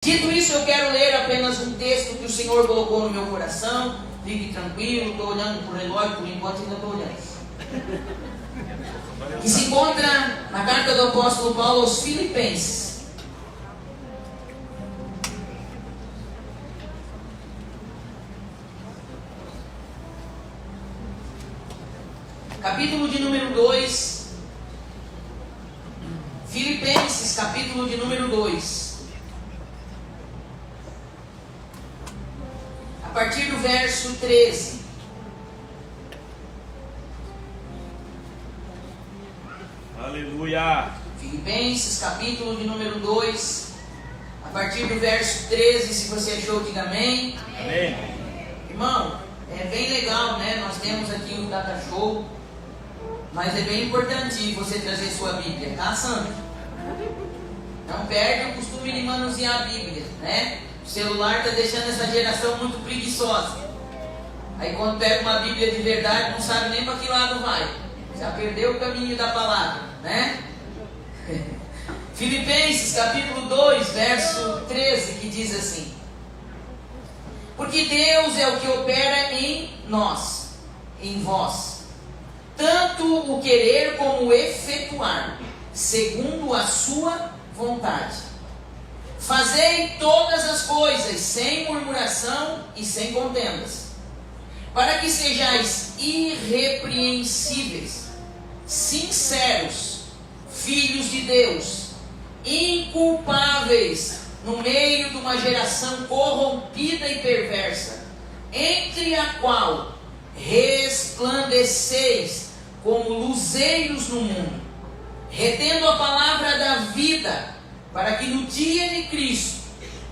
Dito isso, eu quero ler apenas um texto que o Senhor colocou no meu coração. Fique tranquilo, estou olhando para o relógio, por enquanto ainda estou olhando. Que se encontra na carta do apóstolo Paulo aos Filipenses. Capítulo de número 2. Filipenses, capítulo de número 2. A partir do verso 13. Aleluia! Filipenses, capítulo de número 2. A partir do verso 13, se você achou, diga amém. Amém. Irmão, é bem legal, né? Nós temos aqui o Data Show. Mas é bem importante você trazer sua Bíblia, tá, Sandro? Não perde o costume de manusear a Bíblia, né? O celular está deixando essa geração muito preguiçosa. Aí quando pega uma Bíblia de verdade, não sabe nem para que lado vai. Já perdeu o caminho da palavra, né? Filipenses capítulo 2, verso 13, que diz assim: porque Deus é o que opera em nós, em vós, tanto o querer como o efetuar, segundo a sua vontade. Fazei todas as coisas sem murmuração e sem contendas, para que sejais irrepreensíveis, sinceros, filhos de Deus, inculpáveis no meio de uma geração corrompida e perversa, entre a qual resplandeceis como luzeiros no mundo, retendo a palavra da vida, para que no dia de Cristo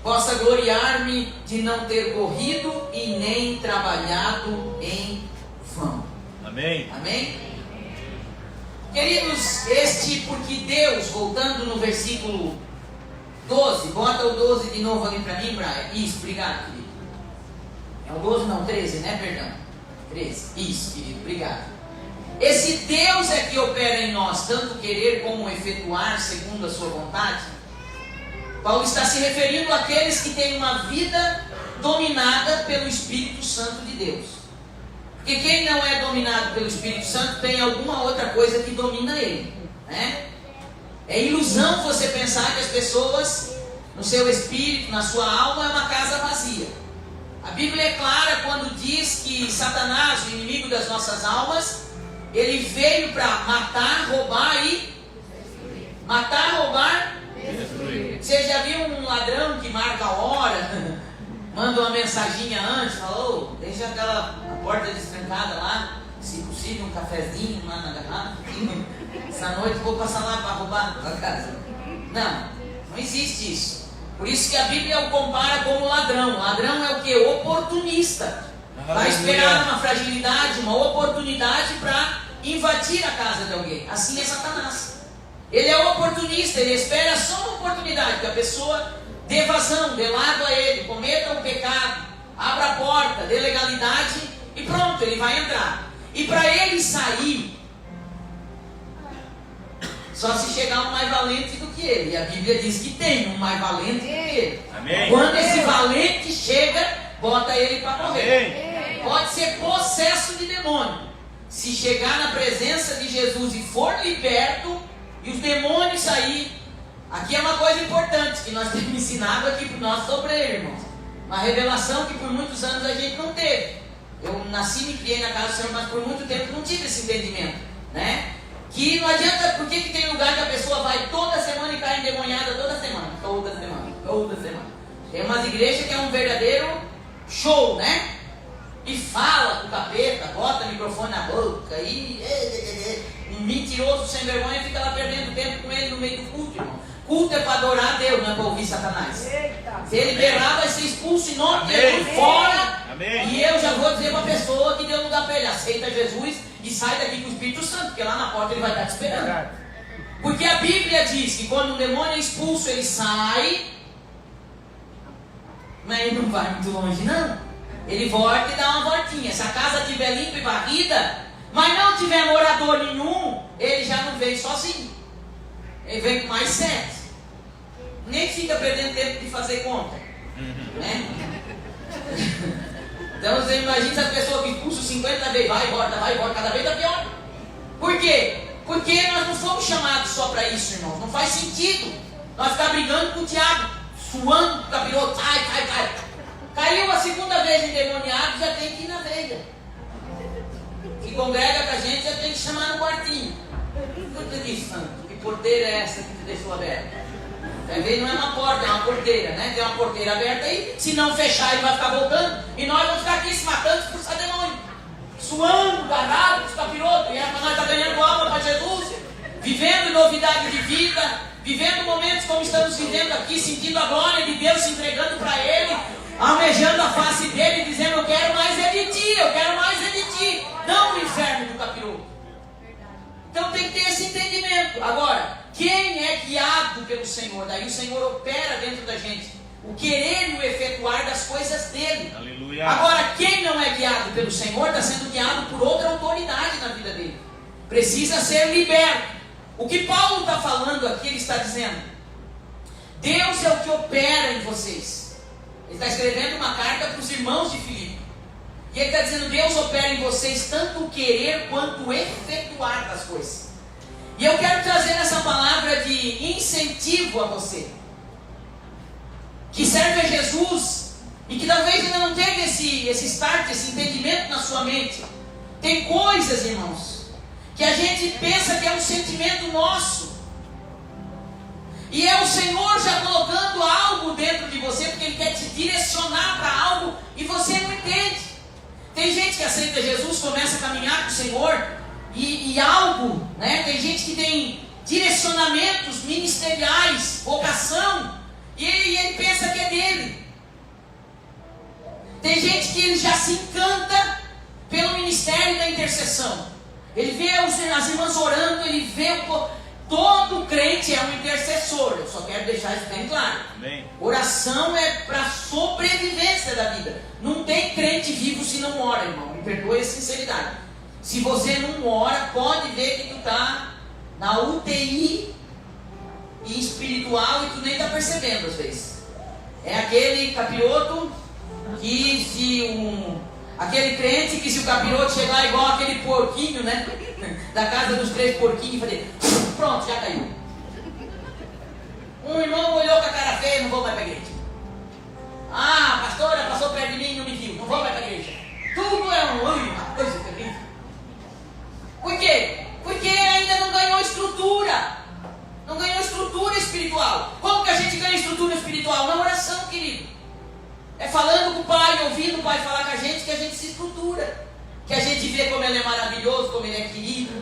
possa gloriar-me de não ter corrido e nem trabalhado em vão. Amém. Amém? Queridos, porque Deus, voltando no versículo 12, bota o 12 de novo ali para mim, Brian. Isso, obrigado, querido. É o 12 não, 13, né? Perdão. 13, isso, querido, obrigado. Esse Deus é que opera em nós, tanto querer como efetuar segundo a sua vontade. Paulo está se referindo àqueles que têm uma vida dominada pelo Espírito Santo de Deus. Porque quem não é dominado pelo Espírito Santo tem alguma outra coisa que domina ele, né? É ilusão você pensar que as pessoas, no seu espírito, na sua alma, é uma casa vazia. A Bíblia é clara quando diz que Satanás, o inimigo das nossas almas, ele veio para matar, roubar e matar, roubar. Você já viu um ladrão que marca a hora, manda uma mensaginha antes, falou, deixa aquela porta destrancada lá, se possível um cafezinho lá na garrafa, essa noite vou passar lá para roubar a casa. Não existe isso. Por isso que a Bíblia o compara como ladrão. Ladrão é o que? Oportunista. Vai esperar uma fragilidade, uma oportunidade para invadir a casa de alguém. Assim é Satanás. Ele é oportunista, ele espera só uma oportunidade, que a pessoa dê vazão, dê lado a ele, cometa um pecado, abra a porta, dê legalidade e pronto, ele vai entrar. E para ele sair, só se chegar um mais valente do que ele. E a Bíblia diz que tem um mais valente do que ele. Amém. Quando esse valente chega, bota ele para morrer. Amém. Pode ser possesso de demônio. Se chegar na presença de Jesus e for liberto, e os demônios sair. Aqui é uma coisa importante que nós temos ensinado aqui para o nosso obreiro, irmãos. Uma revelação que por muitos anos a gente não teve. Eu nasci e me criei na casa do Senhor, mas por muito tempo não tive esse entendimento, né? Que não adianta, por que tem lugar que a pessoa vai toda semana e cai endemoniada toda semana. Tem umas igrejas que é um verdadeiro show, né? E fala com o capeta, bota o microfone na boca e um mentiroso sem vergonha fica lá perdendo tempo com ele no meio do culto, irmão. Culto é para adorar a Deus, não é para ouvir Satanás. Eita. Se ele berrar, vai ser expulso em nome de Jesus fora. Amém. E eu já vou dizer para a pessoa que deu lugar para ele: aceita Jesus e sai daqui com o Espírito Santo, porque lá na porta ele vai estar te esperando. Porque a Bíblia diz que quando um demônio é expulso, ele sai, mas ele não vai muito longe, não. Ele volta e dá uma voltinha. Se a casa estiver limpa e varrida, mas não tiver morador nenhum, ele já não vem sozinho. Ele vem com mais 7. nem fica perdendo tempo de fazer conta, né? Então você imagina essa pessoa que expulsa 50 vezes, vai embora, cada vez está pior. Por quê? Porque nós não fomos chamados só para isso, irmãos. Não faz sentido nós ficar brigando com o diabo, suando, capiroto, cai. Caiu a segunda vez endemoniado, já tem que ir na veia. Que congrega com a gente, já tem que chamar no quartinho. Puta que santo, que porteira é essa que te deixou aberta? Quer ver? Não é uma porta, é uma porteira, né? Tem uma porteira aberta aí, se não fechar ele vai ficar voltando, e nós vamos ficar aqui se matando, expulsar demônio, suando, garrado, com os capirotos, e é para nós estar ganhando alma para Jesus, vivendo novidade de vida, vivendo momentos como estamos vivendo aqui, sentindo a glória de Deus, se entregando para Ele, almejando a face dele, dizendo: eu quero mais é de ti, eu quero mais é de ti, não o inferno do capiroto. Então tem que ter esse entendimento. Agora, quem é guiado pelo Senhor? Daí o Senhor opera dentro da gente o querer e o efetuar das coisas dele. Aleluia. Agora, quem não é guiado pelo Senhor está sendo guiado por outra autoridade na vida dele. Precisa ser liberto. O que Paulo está falando aqui, ele está dizendo: Deus é o que opera em vocês. Ele está escrevendo uma carta para os irmãos de Filipe. E ele está dizendo: Deus opera em vocês tanto o querer quanto o efetuar das coisas. E eu quero trazer essa palavra de incentivo a você, que serve a Jesus, e que talvez ainda não teve esse start, esse entendimento na sua mente. Tem coisas, irmãos, que a gente pensa que é um sentimento nosso, e é o Senhor já colocando algo dentro de você, porque Ele quer te direcionar para algo, e você não entende. Tem gente que aceita Jesus, começa a caminhar com o Senhor, e algo, né? Tem gente que tem direcionamentos ministeriais, vocação, e ele pensa que é dele. Tem gente que ele já se encanta pelo ministério da intercessão. Ele vê as irmãs orando, ele vê todo crente é um intercessor. Eu só quero deixar isso bem claro. Amém. Oração é para sobrevivência da vida. Não tem crente vivo se não ora, irmão. Me perdoe a sinceridade. Se você não ora, pode ver que tu está na UTI espiritual e tu nem está percebendo às vezes. É aquele capiroto que aquele crente que se o capiroto chegar igual aquele porquinho, né? Da casa dos 3 porquinhos, fazer pronto, já caiu. Um irmão olhou com a cara feia: não vou mais para a igreja. Ah, a pastora passou perto de mim e não me viu, não vou mais para a igreja. Tudo é uma coisa terrível. Por quê? Porque ainda não ganhou estrutura. Não ganhou estrutura espiritual. Como que a gente ganha estrutura espiritual? Na oração, querido. É falando com o Pai, ouvindo o Pai falar com a gente, que a gente se estrutura. Que a gente vê como Ele é maravilhoso, como Ele é querido.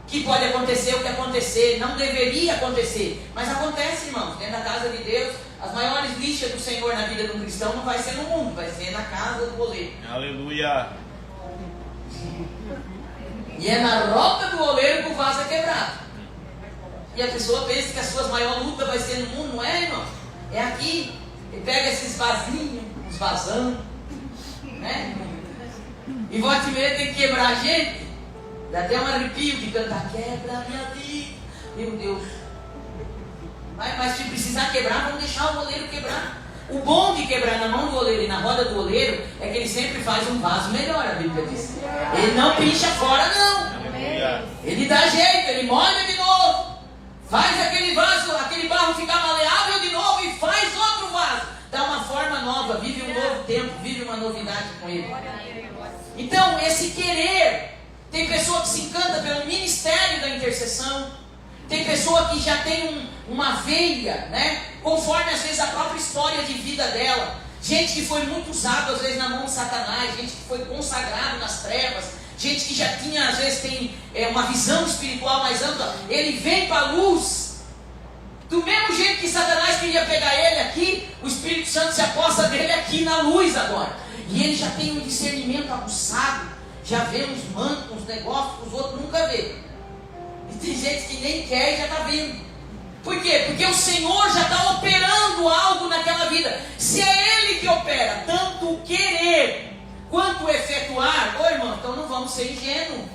Que pode acontecer o que acontecer. Não deveria acontecer. Mas acontece, irmãos. Dentro da casa de Deus, as maiores lixas do Senhor na vida de um cristão não vai ser no mundo, vai ser na casa do oleiro. Aleluia. E é na roda do oleiro que o vaso é quebrado. E a pessoa pensa que as suas maiores lutas vai ser no mundo. Não é, irmão? É aqui. Ele pega esses vasinhos, uns vasão, né? E volta e meia tem que quebrar a gente. Dá até um arrepio de cantar: quebra a minha vida. Meu Deus. Mas se precisar quebrar, vamos deixar o oleiro quebrar. O bom de quebrar na mão do oleiro e na roda do oleiro é que ele sempre faz um vaso melhor, a Bíblia diz. Ele não pincha fora, não. Ele dá jeito, ele molha de novo. Faz aquele vaso, aquele barro ficar maleável de novo e faz outro vaso. Dá uma forma nova, vive um novo tempo, vive uma novidade com ele. Então, esse querer. Tem pessoa que se encanta pelo ministério da intercessão. Tem pessoa que já tem uma veia, né? Conforme às vezes a própria história de vida dela. Gente que foi muito usado às vezes na mão de Satanás. Gente que foi consagrado nas trevas. Gente que já tinha, às vezes tem uma visão espiritual mais ampla. Ele vem para a luz. Do mesmo jeito que Satanás queria pegar ele aqui, o Espírito Santo se aposta dele aqui na luz agora. E ele já tem um discernimento aguçado. Já vê uns mantos, uns negócios que os outros nunca vê. E tem gente que nem quer e já está vendo. Por quê? Porque o Senhor já está operando algo naquela vida. Se é Ele que opera, tanto o querer quanto o efetuar, irmão, então não vamos ser ingênuos.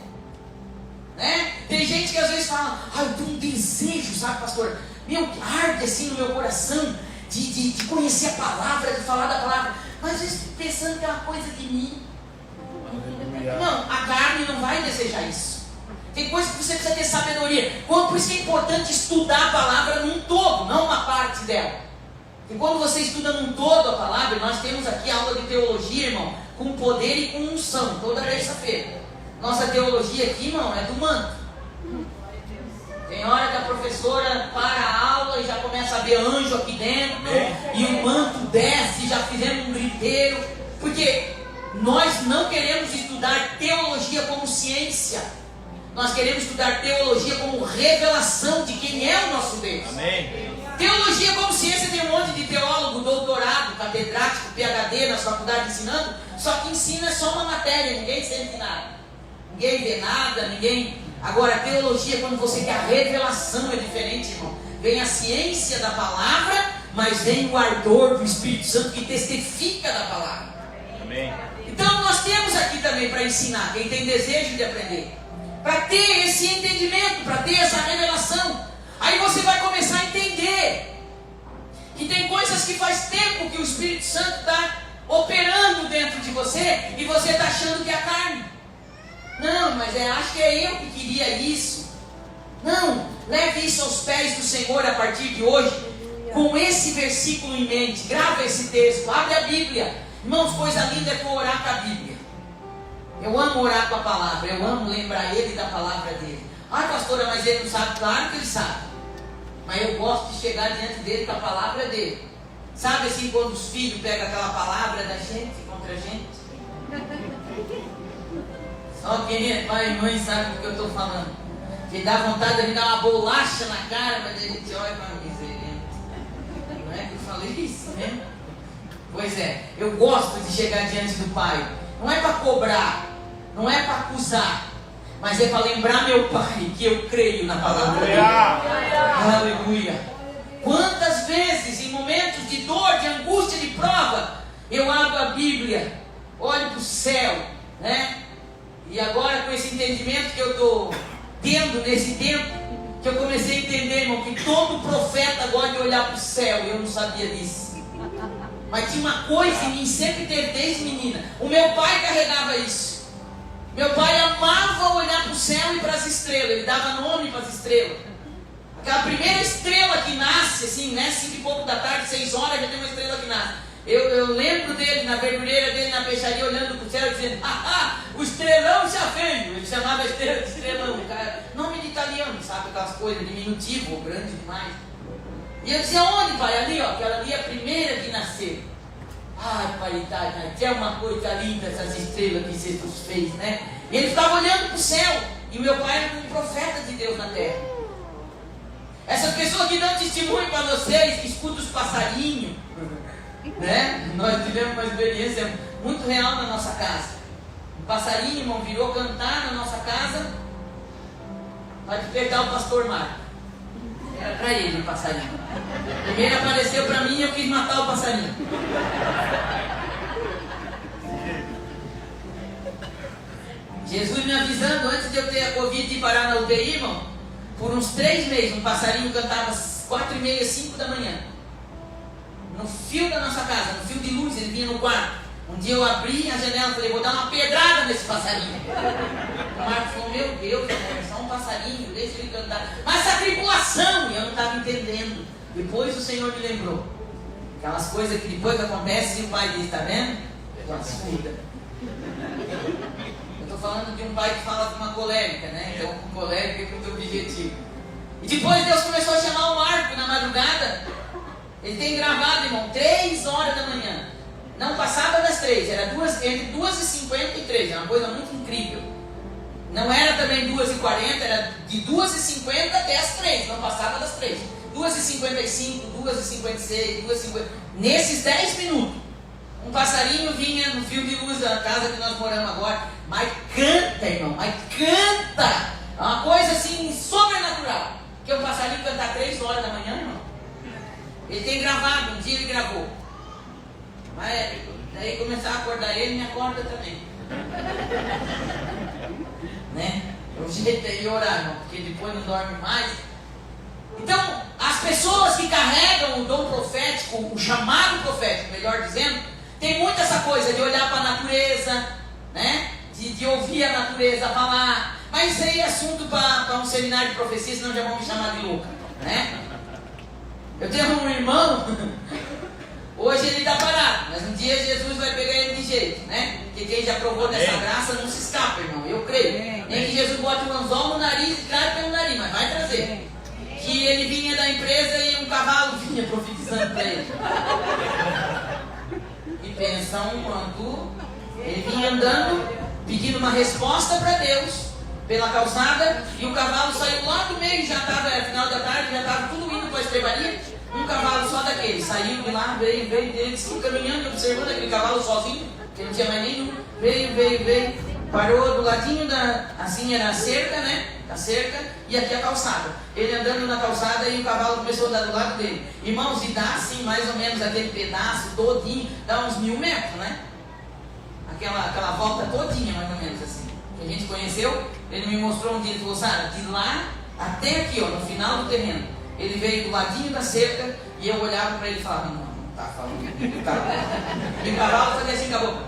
Né? Tem gente que às vezes fala: eu tenho um desejo, sabe, pastor? arde assim no meu coração de conhecer a palavra, de falar da palavra. Mas às vezes pensando que é uma coisa de mim. Não, a carne não vai desejar isso. Tem coisa que você precisa ter sabedoria. Por isso que é importante estudar a palavra num todo, não uma parte dela. E quando você estuda num todo a palavra, nós temos aqui aula de teologia, irmão, com poder e com unção, toda terça-feira. Nossa teologia aqui, irmão, é do manto. Tem hora que a professora para a aula e já começa a ver anjo aqui dentro, e o manto desce, já fizemos um griteiro, porque nós não queremos estudar teologia como ciência, nós queremos estudar teologia como revelação de quem é o nosso Deus. Amém. Teologia como ciência tem um monte de teólogo, doutorado, catedrático, PhD nas faculdades ensinando, só que ensina só uma matéria, ninguém sente nada, ninguém vê nada, ninguém... Agora, a teologia, quando você quer a revelação, é diferente, irmão. Vem a ciência da palavra, mas vem o ardor do Espírito Santo que testifica da palavra. Amém. Então, nós temos aqui também para ensinar, quem tem desejo de aprender, para ter esse entendimento, para ter essa revelação. Aí você vai começar a entender que tem coisas que faz tempo que o Espírito Santo está operando dentro de você e você está achando que é a carne. Não, mas acho que é eu que queria isso. Não, leve isso aos pés do Senhor a partir de hoje, com esse versículo em mente. Grava esse texto, abre a Bíblia. Irmãos, coisa linda é tu orar com a Bíblia. Eu amo orar com a palavra, eu amo lembrar ele da palavra dele. Ah, pastora, mas ele não sabe? Claro que ele sabe. Mas eu gosto de chegar diante dele com a palavra dele. Sabe assim, quando os filhos pegam aquela palavra da gente contra a gente? Só quem é pai e mãe sabe do que eu estou falando. Que dá vontade de me dar uma bolacha na cara, mas a gente olha para mim, miserento. Não é que eu falei isso, né? Pois é, eu gosto de chegar diante do Pai. Não é para cobrar, não é para acusar, mas é para lembrar meu Pai que eu creio na palavra dele. Aleluia. Quantas vezes, em momentos de dor, de angústia, de prova, eu abro a Bíblia, olho para o céu, né? E agora, com esse entendimento que eu estou tendo nesse tempo, que eu comecei a entender, irmão, que todo profeta gosta de olhar para o céu, e eu não sabia disso. Mas tinha uma coisa em mim, sempre teve desde menina. O meu pai carregava isso. Meu pai amava olhar para o céu e para as estrelas, ele dava nome para as estrelas. Aquela primeira estrela que nasce, assim, né, 5 e pouco da tarde, 6 horas, já tem uma estrela que nasce. Eu lembro dele, na verdureira dele, na peixaria, olhando para o céu e dizendo: o estrelão já veio. Ele chamava a estrela de estrelão, cara. Nome de italiano, sabe, aquelas coisas, diminutivo, grande demais. E eu dizia: onde, pai? Ali, ó, aquela ali é a primeira que nasceu. Ai, pai, é uma coisa linda essas estrelas que Jesus fez, né? E ele ficava olhando para o céu, e o meu pai era um profeta de Deus na terra. Essas pessoas que dão testemunho para vocês, que escutam os passarinhos, né? Nós tivemos uma experiência muito real na nossa casa. Um passarinho, irmão, virou cantar na nossa casa para despertar o pastor Marco. Era para ele o passarinho. Primeiro apareceu para mim e eu quis matar o passarinho. Jesus me avisando antes de eu ter a Covid e parar na UTI, irmão, por uns 3 meses, um passarinho cantava às 4h30, 5 da manhã. No fio da nossa casa, no fio de luz, ele vinha no quarto. Um dia eu abri a janela e falei: vou dar uma pedrada nesse passarinho. O Marcos falou: meu Deus, é só um passarinho, deixa ele cantar. Mas essa tribulação, e eu não estava entendendo. Depois o Senhor me lembrou. Aquelas coisas que depois que acontecem, o pai diz: está vendo? Escuta. Eu estou falando de um pai que fala com uma colérica, né? Então, com colérica é muito objetivo. E depois Deus começou a chamar o Marco na madrugada. Ele tem gravado, irmão, 3 horas da manhã. Não passava das 3, era entre 2h50 e 3, é uma coisa muito incrível. Não era também 2h40, era de 2h50 até as 3, não passava das 3. 2h55, 2h56, 2h50. Nesses 10 minutos, um passarinho vinha no fio de luz da casa que nós moramos agora. Mas canta, irmão, mas canta! É uma coisa assim sobrenatural. Que um passarinho cantar 3 horas da manhã, irmão. Ele tem gravado, um dia ele gravou. Mas daí começar a acordar ele, me acorda também. Né? É o jeito de orar, irmão, porque depois não dorme mais. Então, As pessoas que carregam o dom profético, o chamado profético, melhor dizendo, tem muito essa coisa de olhar para a natureza, né? De ouvir a natureza falar. Mas isso aí é assunto para um seminário de profecia, senão já vão me chamar de louca, né? Eu tenho um irmão, hoje ele está parado, mas um dia Jesus vai pegar ele de jeito, né? Porque quem já provou dessa graça não se escapa, irmão, eu creio. Nem que Jesus bote um anzol no nariz e traga pelo nariz, mas vai trazer. Que ele vinha da empresa e um cavalo vinha profetizando para ele. E pensam quanto ele vinha andando, pedindo uma resposta para Deus pela calçada, e o cavalo saiu lá do meio, já estava, final da tarde, já estava tudo indo para a estrebaria. Um cavalo só daquele, saiu de lá, veio, eles ficam caminhando, observando aquele cavalo sozinho, que não tinha mais nenhum, veio, parou do ladinho assim era a cerca, né? A cerca, e aqui a calçada. Ele andando na calçada e o cavalo começou a andar do lado dele. Irmãos, e dá assim, mais ou menos aquele pedaço todinho, dá uns 1000 metros, né? Aquela volta todinha, mais ou menos assim. Que a gente conheceu, ele me mostrou um dia, ele falou, Sara, de lá até aqui, ó, no final do terreno. Ele veio do ladinho da cerca e eu olhava para ele e falava, não tá falando. E o cavalo fazia assim com a boca.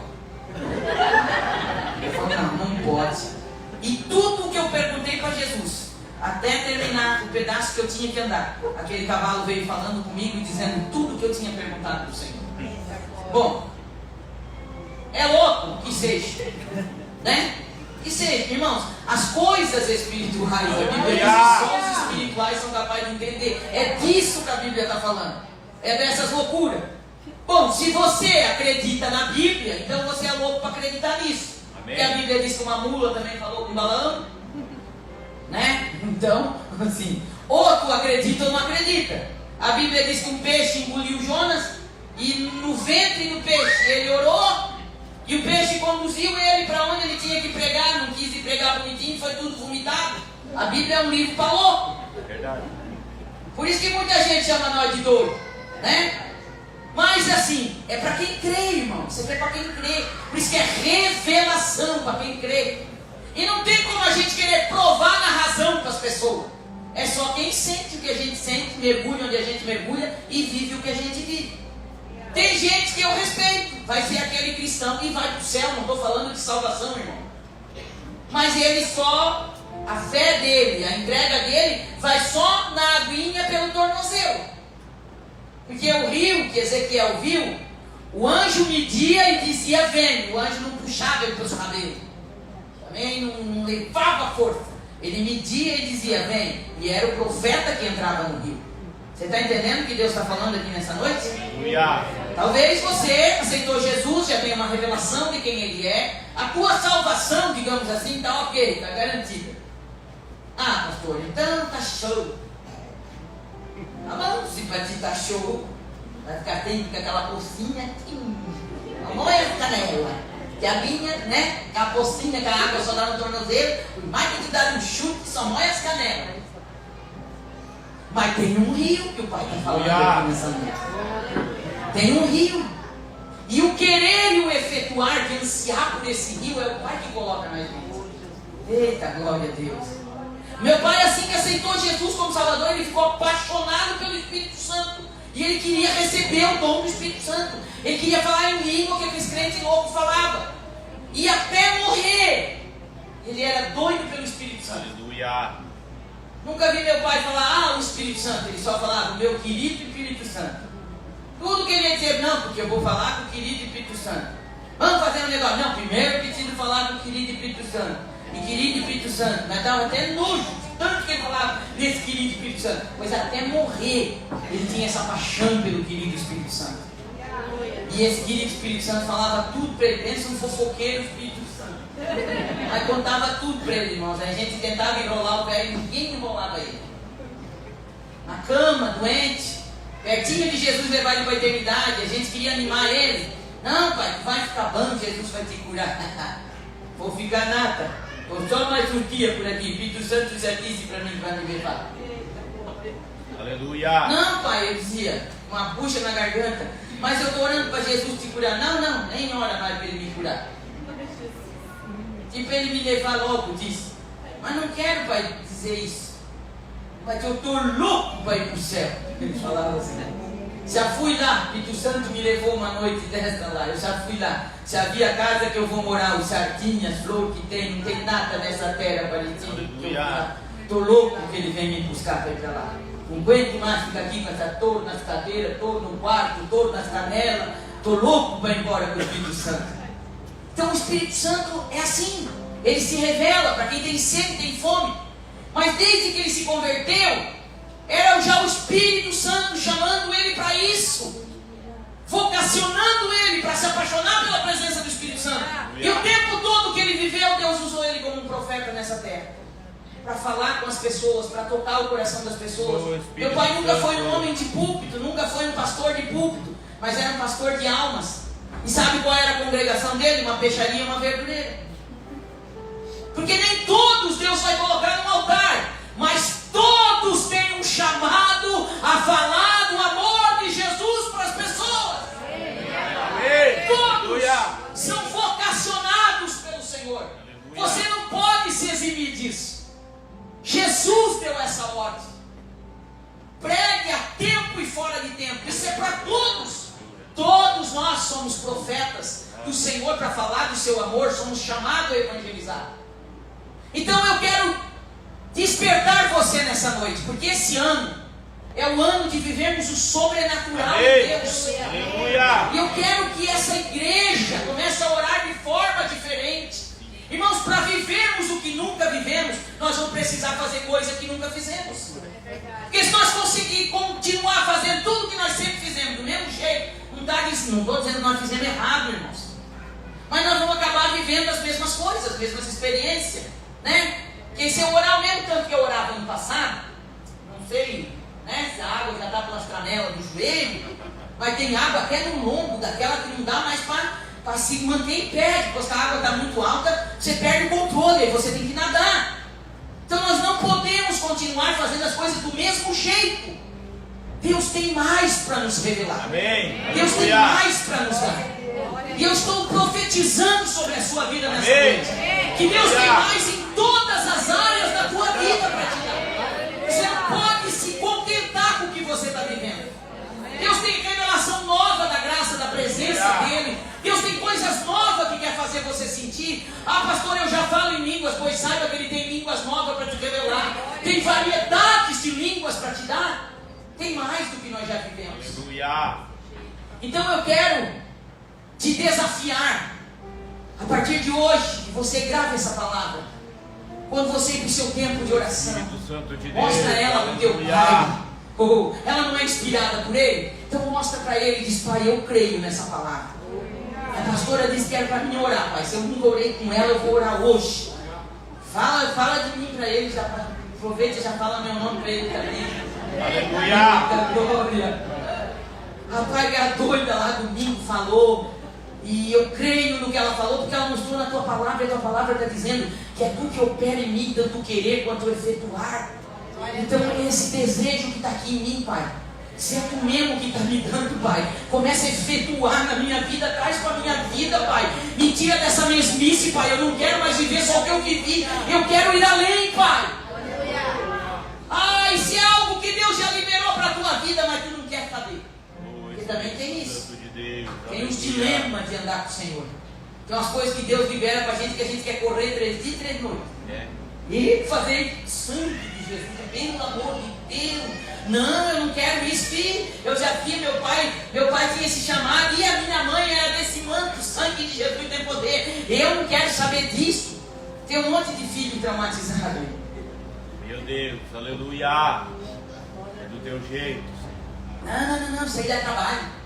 Eu falei, não pode. E tudo que eu perguntei para Jesus, até terminar o pedaço que eu tinha que andar, aquele cavalo veio falando comigo e dizendo tudo que eu tinha perguntado para o Senhor. Bom, é louco que seja, né? Que seja, irmãos, as coisas espirituais da Bíblia diz que só os espirituais são capazes de entender. É disso que a Bíblia está falando. É dessas loucuras. Bom, se você acredita na Bíblia, então você é louco para acreditar nisso. Amém. Porque a Bíblia diz que uma mula também falou com Balaão, né? Então, assim, ou tu acredita ou não acredita. A Bíblia diz que um peixe engoliu Jonas, e no ventre do peixe ele orou, e o peixe conduziu ele para onde ele tinha que pregar. Não quis ir pregar bonitinho, foi tudo vomitado. A Bíblia é um livro para louco. Verdade. Por isso que muita gente chama nós de doido, né? Mas assim, é para quem crê, irmão. Isso aqui é para quem crê. Por isso que é revelação para quem crê. E não tem como a gente querer provar na razão para as pessoas. É só quem sente o que a gente sente, mergulha onde a gente mergulha e vive o que a gente vive. Tem gente que eu respeito, vai ser aquele cristão e vai para o céu. Não estou falando de salvação, irmão. Mas ele só, a fé dele, a entrega dele, vai só na aguinha pelo tornozelo. Porque o rio que Ezequiel viu, o anjo media e dizia vem. O anjo não puxava ele pelos cabelos, também não levava força. Ele media e dizia vem. E era o profeta que entrava no rio. Você está entendendo o que Deus está falando aqui nessa noite? Talvez você aceitou Jesus, já tem uma revelação de quem Ele é. A tua salvação, digamos assim, está ok, está garantida. Ah, pastor, então está show. Tá bom, se para ti está show, vai ficar tendo com aquela pocinha. Olha a canela. Que a minha, né? Com a pocinha, que a água só dá no tornozelo. Por mais que te dar um chute, só molha as canelas. Mas tem um rio que o Pai está falando aqui nessa noite. Tem um rio. E o querer e o efetuar de ansiar por esse rio é o Pai que coloca na gente. Eita, glória a Deus. Meu pai, assim que aceitou Jesus como Salvador, ele ficou apaixonado pelo Espírito Santo. E ele queria receber o dom do Espírito Santo. Ele queria falar em língua que aqueles crentes loucos falavam. E até morrer, ele era doido pelo Espírito Santo. Aleluia. Nunca vi meu pai falar, o Espírito Santo. Ele só falava, o meu querido Espírito Santo. Tudo que ele ia dizer, não, porque eu vou falar com o querido Espírito Santo. Vamos fazer um negócio. Não, primeiro eu preciso falar com o querido Espírito Santo. E querido Espírito Santo, mas dava até nojo, tanto que ele falava nesse querido Espírito Santo. Pois até morrer, ele tinha essa paixão pelo querido Espírito Santo. E esse querido Espírito Santo falava tudo para ele, pensa um fofoqueiro Espírito Santo. Mas contava tudo para ele, irmãos. A gente tentava enrolar o pé e ninguém enrolava ele. Na cama, doente, pertinho de Jesus, levar ele para a eternidade. A gente queria animar ele. Não, pai, tu vai ficar bom, Jesus vai te curar. Vou ficar nada. Vou só mais um dia por aqui. Espírito Santo já disse para mim que vai me levar. Aleluia. Não, pai, eu dizia, uma bucha na garganta. Mas eu estou orando para Jesus te curar. Não, nem ora mais para ele me curar. Tipo, ele me levar logo, disse. Mas não quero, pai, dizer isso. Mas eu estou louco para ir para o céu. Eles falavam assim, né? Já fui lá, Espírito Santo me levou uma noite desta lá. Eu já fui lá. Já vi a casa que eu vou morar, os sardinhas, flor que tem, não tem nada nessa terra para ele. Estou louco que ele vem me buscar para ir para lá. Não aguento mais ficar aqui com essa torre nas cadeiras, torre no quarto, torre nas canelas. Estou louco para ir embora com o Espírito Santo. Então o Espírito Santo é assim. Ele se revela para quem tem sede, tem fome. Mas desde que ele se converteu, era já o Espírito Santo chamando ele para isso, vocacionando ele para se apaixonar pela presença do Espírito Santo. E o tempo todo que ele viveu, Deus usou ele como um profeta nessa terra, para falar com as pessoas, para tocar o coração das pessoas. Meu pai nunca foi um homem de púlpito, nunca foi um pastor de púlpito, mas era um pastor de almas. E sabe qual era a congregação dele? Uma peixaria e uma verdureira. Porque nem todos Deus vai colocar no altar, mas todos têm um chamado a falar do amor de Jesus para as pessoas. Amém. Todos são vocacionados pelo Senhor. Você não pode se eximir disso. Jesus deu essa ordem. Pregue a tempo e fora de tempo. Isso é para todos. Todos nós somos profetas do Senhor para falar do seu amor. Somos chamados a evangelizar. Então eu quero despertar você nessa noite, porque esse ano é o ano de vivermos o sobrenatural de Deus. Aleluia. E eu quero que essa igreja comece a orar de forma diferente. Irmãos, para vivermos o que nunca vivemos, nós vamos precisar fazer coisa que nunca fizemos. Porque se nós conseguirmos continuar fazendo tudo que nós sempre fizemos do mesmo jeito, não estou dizendo que nós fizemos errado, irmãos, mas nós vamos acabar vivendo as mesmas coisas, as mesmas experiências, né? Porque se eu orar o mesmo tanto que eu orava no passado, não sei, né, se a água já está pelas canelas do joelho, mas tem água até no lombo, daquela que não dá mais para se manter em pé. Depois que a água está muito alta, você perde o controle, aí você tem que nadar. Então nós não podemos continuar fazendo as coisas do mesmo jeito. Deus tem mais para nos revelar. Amém. Deus tem mais para nos dar. E eu estou profetizando sobre a sua vida nessa noite. Que Deus tem mais em todas as áreas da tua vida para te dar. Você não pode se contentar com o que você está vivendo. Deus tem revelação nova da graça, da presença dEle. Deus tem coisas novas que quer fazer você sentir. Ah, pastor, eu já falo em línguas. Pois saiba que Ele tem línguas novas para te revelar. Tem variedades de línguas para te dar. Tem mais do que nós já vivemos. Aleluia. Então eu quero te desafiar, a partir de hoje, que você grave essa palavra. Quando você ir para o seu tempo de oração, mostra ela para o teu pai. Ela não é inspirada por ele? Então mostra para ele e diz: pai, eu creio nessa palavra. A pastora disse que era para mim orar, pai. Se eu nunca orei com ela, eu vou orar hoje. Fala de mim para ele, já aproveita e já fala meu nome para ele também. Aleluia! Glória! Rapaz, a doida lá domingo falou, e eu creio no que ela falou, porque ela mostrou na tua palavra, e a tua palavra está dizendo que é tu que opera em mim, tanto querer quanto efetuar. Então esse desejo que está aqui em mim, pai, se é tu mesmo que está me dando, pai, começa a efetuar na minha vida, traz para a minha vida, pai, me tira dessa mesmice, pai. Eu não quero mais viver só o que eu vivi, eu quero ir além, pai. Ah, isso é algo que Deus já liberou para a tua vida, mas tu não quer saber. Porque também tem isso. Tem os dilemas de andar com o Senhor. Tem umas coisas que Deus libera para a gente, que a gente quer correr 3 dias e 3 noites. E fazer sangue de Jesus, pelo amor de Deus. Não, eu não quero isso, filho. Eu já vi meu pai tinha esse chamado, e a minha mãe era desse manto, sangue de Jesus tem poder. Eu não quero saber disso. Tem um monte de filho traumatizado. Meu Deus, aleluia. É do teu jeito. Não, isso aí dá trabalho.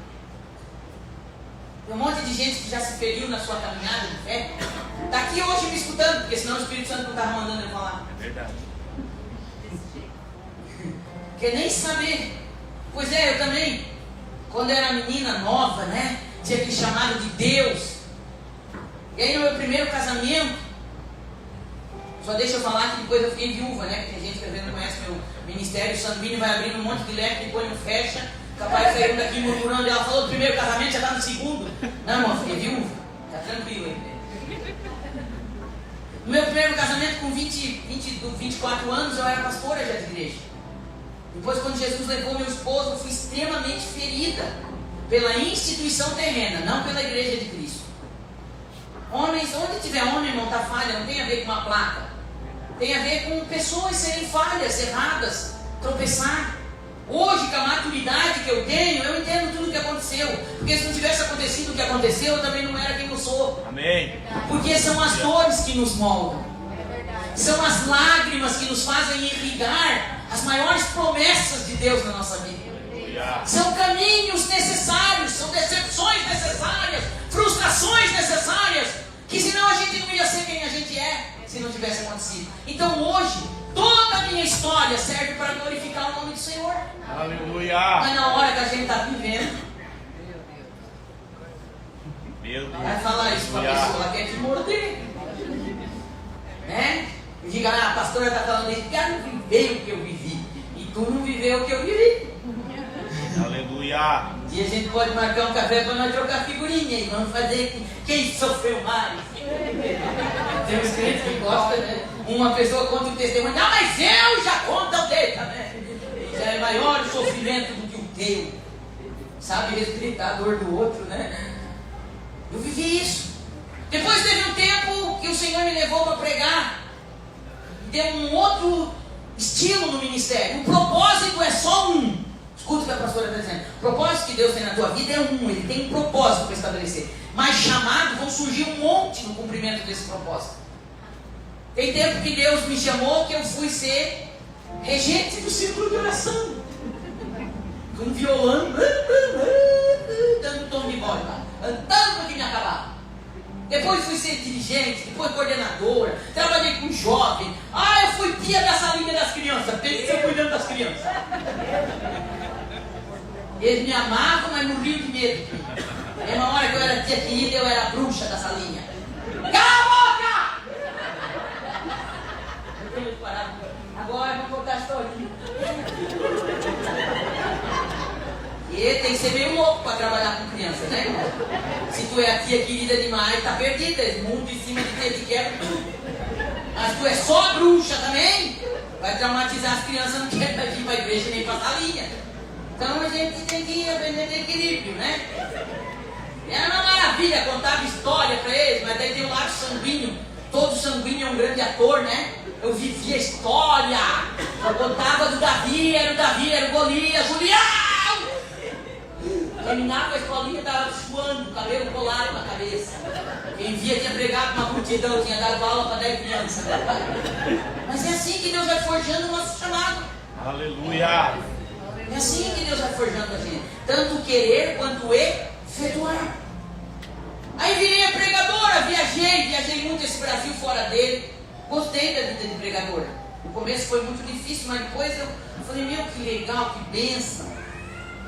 Tem um monte de gente que já se feriu na sua caminhada de fé. Está aqui hoje me escutando, porque senão o Espírito Santo não estava mandando eu falar. É verdade. Quer nem saber. Pois é, eu também, quando eu era menina nova, né, tinha aquele chamado de Deus. E aí no meu primeiro casamento, só deixa eu falar que depois eu fiquei viúva, né? Porque tem gente que às vezes não conhece meu ministério. O Sandvini vai abrindo um monte de leque, depois não fecha. Capaz de sair daqui murmurando. Ela falou do primeiro casamento, já está no segundo. Não, irmão, fiquei viúva. Tá tranquilo aí. No meu primeiro casamento, com 24 anos, eu era pastora já de igreja. Depois, quando Jesus levou meu esposo, eu fui extremamente ferida pela instituição terrena, não pela igreja de Cristo. Homens, onde tiver homem, irmão, está falha, não tem a ver com uma placa. Tem a ver com pessoas serem falhas, erradas, tropeçar. Hoje, com a maturidade que eu tenho, eu entendo tudo o que aconteceu. Porque se não tivesse acontecido o que aconteceu, eu também não era quem eu sou. Amém. Porque são as dores que nos moldam. São as lágrimas que nos fazem irrigar as maiores promessas de Deus na nossa vida. São caminhos necessários, são decepções necessárias, frustrações necessárias, que senão a gente não ia ser quem a gente é, se não tivesse acontecido. Então hoje, toda a minha história serve para glorificar o nome do Senhor. Aleluia. Mas na hora que a gente está vivendo, Meu Deus. vai falar isso para a pessoa, ela quer te morder, né? E diga, a pastora está falando isso, porque ela não viveu o que eu vivi, e tu não viveu o que eu vivi. Aleluia. E a gente pode marcar um café para nós trocar figurinha e vamos fazer quem sofreu mais. Tem uns crentes que gostam, né? Uma pessoa conta o testemunho, mas eu já conto o dele, né? Já é maior o sofrimento do que o teu. Sabe respeitar a dor do outro, né? Eu vivi isso. Depois teve um tempo que o Senhor me levou para pregar. E deu um outro estilo no ministério. O propósito é só um. Escuta o que a pastora está dizendo. O propósito que Deus tem na tua vida é um. Ele tem um propósito para estabelecer. Mas chamados vão surgir um monte no cumprimento desse propósito. Tem tempo que Deus me chamou que eu fui ser regente do círculo de oração. Com violão, dando tom de voz lá, andando para que me acabar. Depois fui ser dirigente, depois coordenadora, trabalhei com jovem. Eu fui tia da salinha das crianças, pensei cuidando das crianças. Eles me amavam, mas morriam de medo. E uma hora que eu era tia querida, eu era a bruxa da salinha. Cala a boca! Agora eu vou contar a história. E tem que ser meio louco para trabalhar com criança, né, irmão? Se tu é a tia querida demais, tá perdida. Esse mundo em cima de ti te quebra tudo. Mas tu é só bruxa também, vai traumatizar as crianças, não quer vir para a igreja nem para a salinha. Então a gente tem que aprender a ter equilíbrio, né? Era uma maravilha, contava história para eles, mas daí tem um lado sanguíneo. Todo sanguíneo é um grande ator, né? Eu vivia a história. Eu contava do Davi, era o Golias, Julião! Terminava a escolinha, estava suando, cabelo colado na cabeça. Quem via tinha pregado uma multidão, tinha dado aula para 10 crianças. Mas é assim que Deus vai forjando o nosso chamado. Aleluia. É assim que Deus vai forjando a gente. Tanto querer quanto efetuar. Aí virei a pregadora, viajei muito esse Brasil fora dele. Gostei da vida de pregadora. No começo foi muito difícil, mas depois eu falei, meu, que legal, que bênção.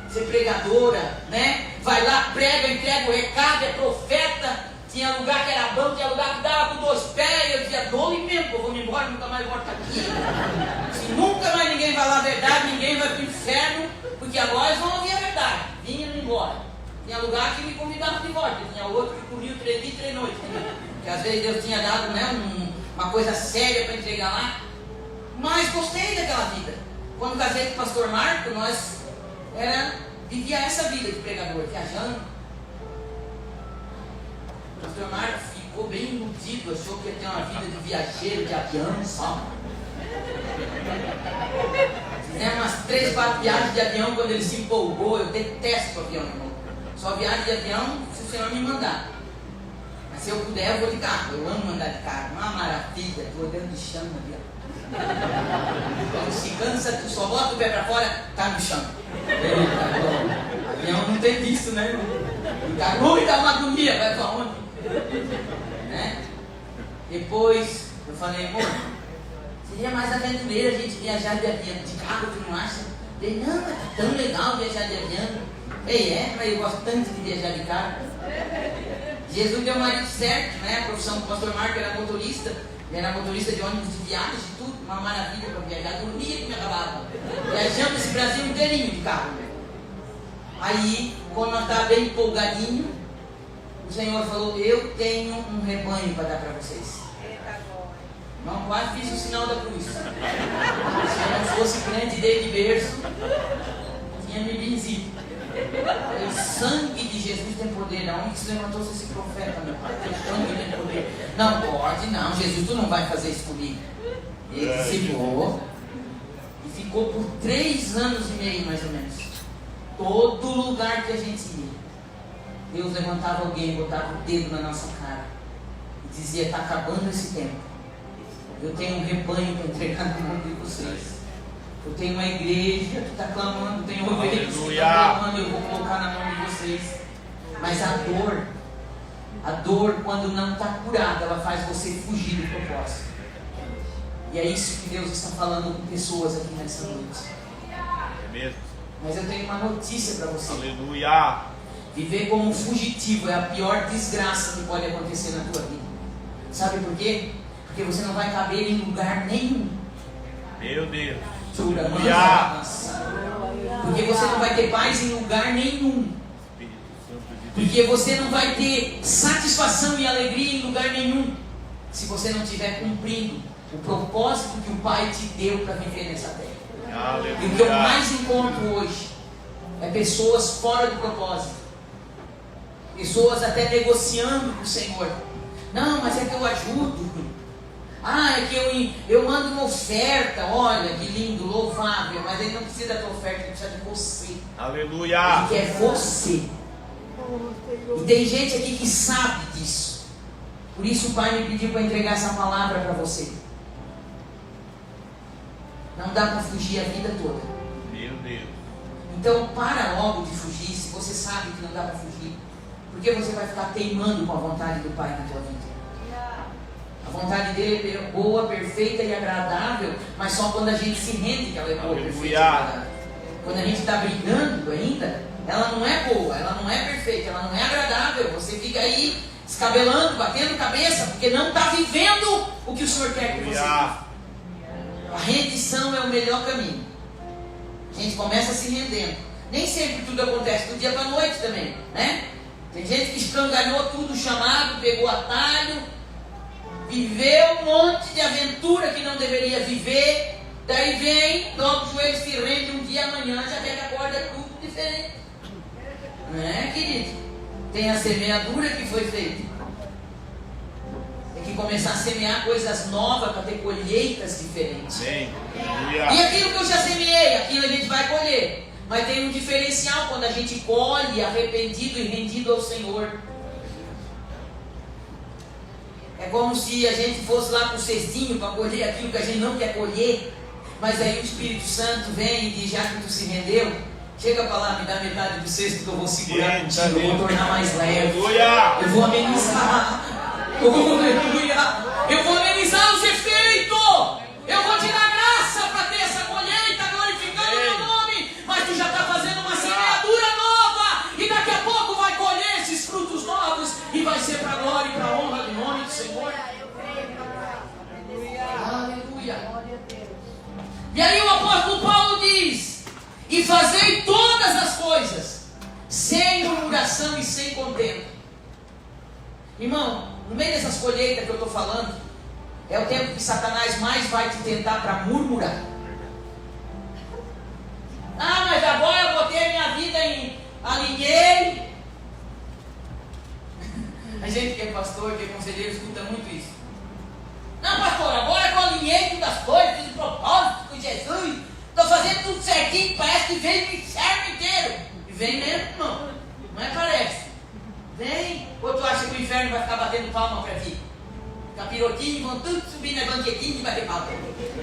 Ser pregadora, né? Vai lá, prega, entrega o recado, é profeta. Tinha lugar que era bom, tinha lugar que dava com 2 pés. Eu dizia, dou-me mesmo, eu vou me embora, nunca mais volto aqui. Se nunca mais ninguém vai lá a verdade, ninguém vai para o inferno, porque agora eles vão ouvir a verdade. Vinha e embora. Tinha lugar que me convidava de volta, tinha outro que corria 3 dias e 3 noites. Porque às vezes Deus tinha dado, né, uma coisa séria para entregar lá. Mas gostei daquela vida. Quando casei com o pastor Marco, nós vivia essa vida de pregador, viajando. O pastor Marco ficou bem iludido, achou que ia ter uma vida de viajeiro, de avião, só. Fizemos umas 3, 4 viagens de avião quando ele se empolgou. Eu detesto avião, irmão. Só viagem de avião se o Senhor me mandar. Mas se eu puder, eu vou de carro. Eu amo andar de carro, uma maravilha. Estou olhando de chão no avião. Quando se cansa, tu só bota o pé para fora, tá no chão. Avião não tem disso, né, irmão? Tá ruim, dá uma agonia, vai pra onde? Né? Depois eu falei, amor, seria mais aventureiro a gente viajar de avião, de carro, tu não acha? Ele, não, mas tá tão legal viajar de avião. Ei, mas eu gosto tanto de viajar de carro. Jesus deu o marido certo, né? A profissão do pastor Marco era motorista. Ele era motorista de ônibus de viagem, de tudo, uma maravilha para viajar, dormia que me acabava. Viajamos esse Brasil inteirinho de carro. Aí, quando nós estávamos bem empolgadinhos, o Senhor falou, eu tenho um rebanho para dar para vocês. Não, quase fiz o sinal da cruz. Se eu não fosse crente desde berço, tinha me benzido. O sangue de Jesus tem poder. Aonde se levantou-se esse profeta, meu pai? O sangue tem poder. Não pode, não. Jesus, tu não vai fazer isso comigo. Ele dizimou e ficou por 3 anos e meio, mais ou menos. Todo lugar que a gente ia, Deus levantava alguém, botava o dedo na nossa cara e dizia: está acabando esse tempo. Eu tenho um rebanho para entregar na mão de vocês. Eu tenho uma igreja que está clamando, tem ovelhas que estão clamando, eu vou colocar na mão de vocês. Mas a dor quando não está curada, ela faz você fugir do propósito. E é isso que Deus está falando com pessoas aqui nessa noite. É mesmo? Mas eu tenho uma notícia para você. Aleluia! Viver como fugitivo é a pior desgraça que pode acontecer na tua vida. Sabe por quê? Porque você não vai caber em lugar nenhum. Meu Deus! Aleluia! Porque você não vai ter paz em lugar nenhum. Porque você não vai ter satisfação e alegria em lugar nenhum, se você não estiver cumprindo o propósito que o Pai te deu para viver nessa terra. Aleluia. E o que eu mais encontro hoje é pessoas fora do propósito, pessoas até negociando com o Senhor. Não, mas é que eu ajudo. Ah, é que eu mando uma oferta. Olha que lindo, louvável. Mas ele não precisa da tua oferta, ele precisa de você. Aleluia. Ele quer você. E tem gente aqui que sabe disso. Por isso o Pai me pediu para entregar essa palavra para você. Não dá para fugir a vida toda. Meu Deus. Então para logo de fugir, se você sabe que não dá para fugir. Porque você vai ficar teimando com a vontade do Pai na tua vida. A vontade dele é boa, perfeita e agradável, mas só quando a gente se rende que ela é boa, perfeita e agradável. Quando a gente está brigando ainda, ela não é boa, ela não é perfeita, ela não é agradável. Você fica aí descabelando, batendo cabeça, porque não está vivendo o que o Senhor quer que você viva. A rendição é o melhor caminho. A gente começa se rendendo. Nem sempre tudo acontece do dia para a noite também, né? Tem gente que escangalhou tudo o chamado, pegou atalho, viveu um monte de aventura que não deveria viver. Daí vem, dobra o joelho, se rende um dia, amanhã já vem que acorda tudo diferente. Não é, querido? Tem a semeadura que foi feita. Tem que começar a semear coisas novas para ter colheitas diferentes. Bem, e aquilo que eu já semeei, aquilo a gente vai colher. Mas tem um diferencial quando a gente colhe arrependido e rendido ao Senhor. É como se a gente fosse lá com o cestinho para colher aquilo que a gente não quer colher. Mas aí o Espírito Santo vem e diz: já que tu se rendeu, chega para lá, me dá metade do cesto que eu vou segurar contigo, eu vou tornar mais leve. Eu vou amenizar. Eu vou amenizar os efeitos. Eu vou te dar graça para ter essa colheita glorificando o meu nome. Mas tu já está fazendo uma semeadura nova. E daqui a pouco vai colher esses frutos novos. E vai ser para a glória e para a honra do nome do Senhor. Aleluia. E aí o apóstolo Paulo diz: e fazei todas as coisas sem murmuração e sem contenda. Irmão, no meio dessas colheitas que eu estou falando, é o tempo que Satanás mais vai te tentar para murmurar. Ah, mas agora eu botei minha vida em... alinhei. A gente que é pastor, que é conselheiro, escuta muito isso. Não, pastor, agora que eu alinhei todas as coisas, fiz o propósito com Jesus, estou fazendo tudo certinho, parece que vem o inferno inteiro. E vem mesmo, não. Não é parece. Vem. Ou tu acha que o inferno vai ficar batendo palma para ti? Capirotinho, vão tudo subir na banquetinha e bater palma.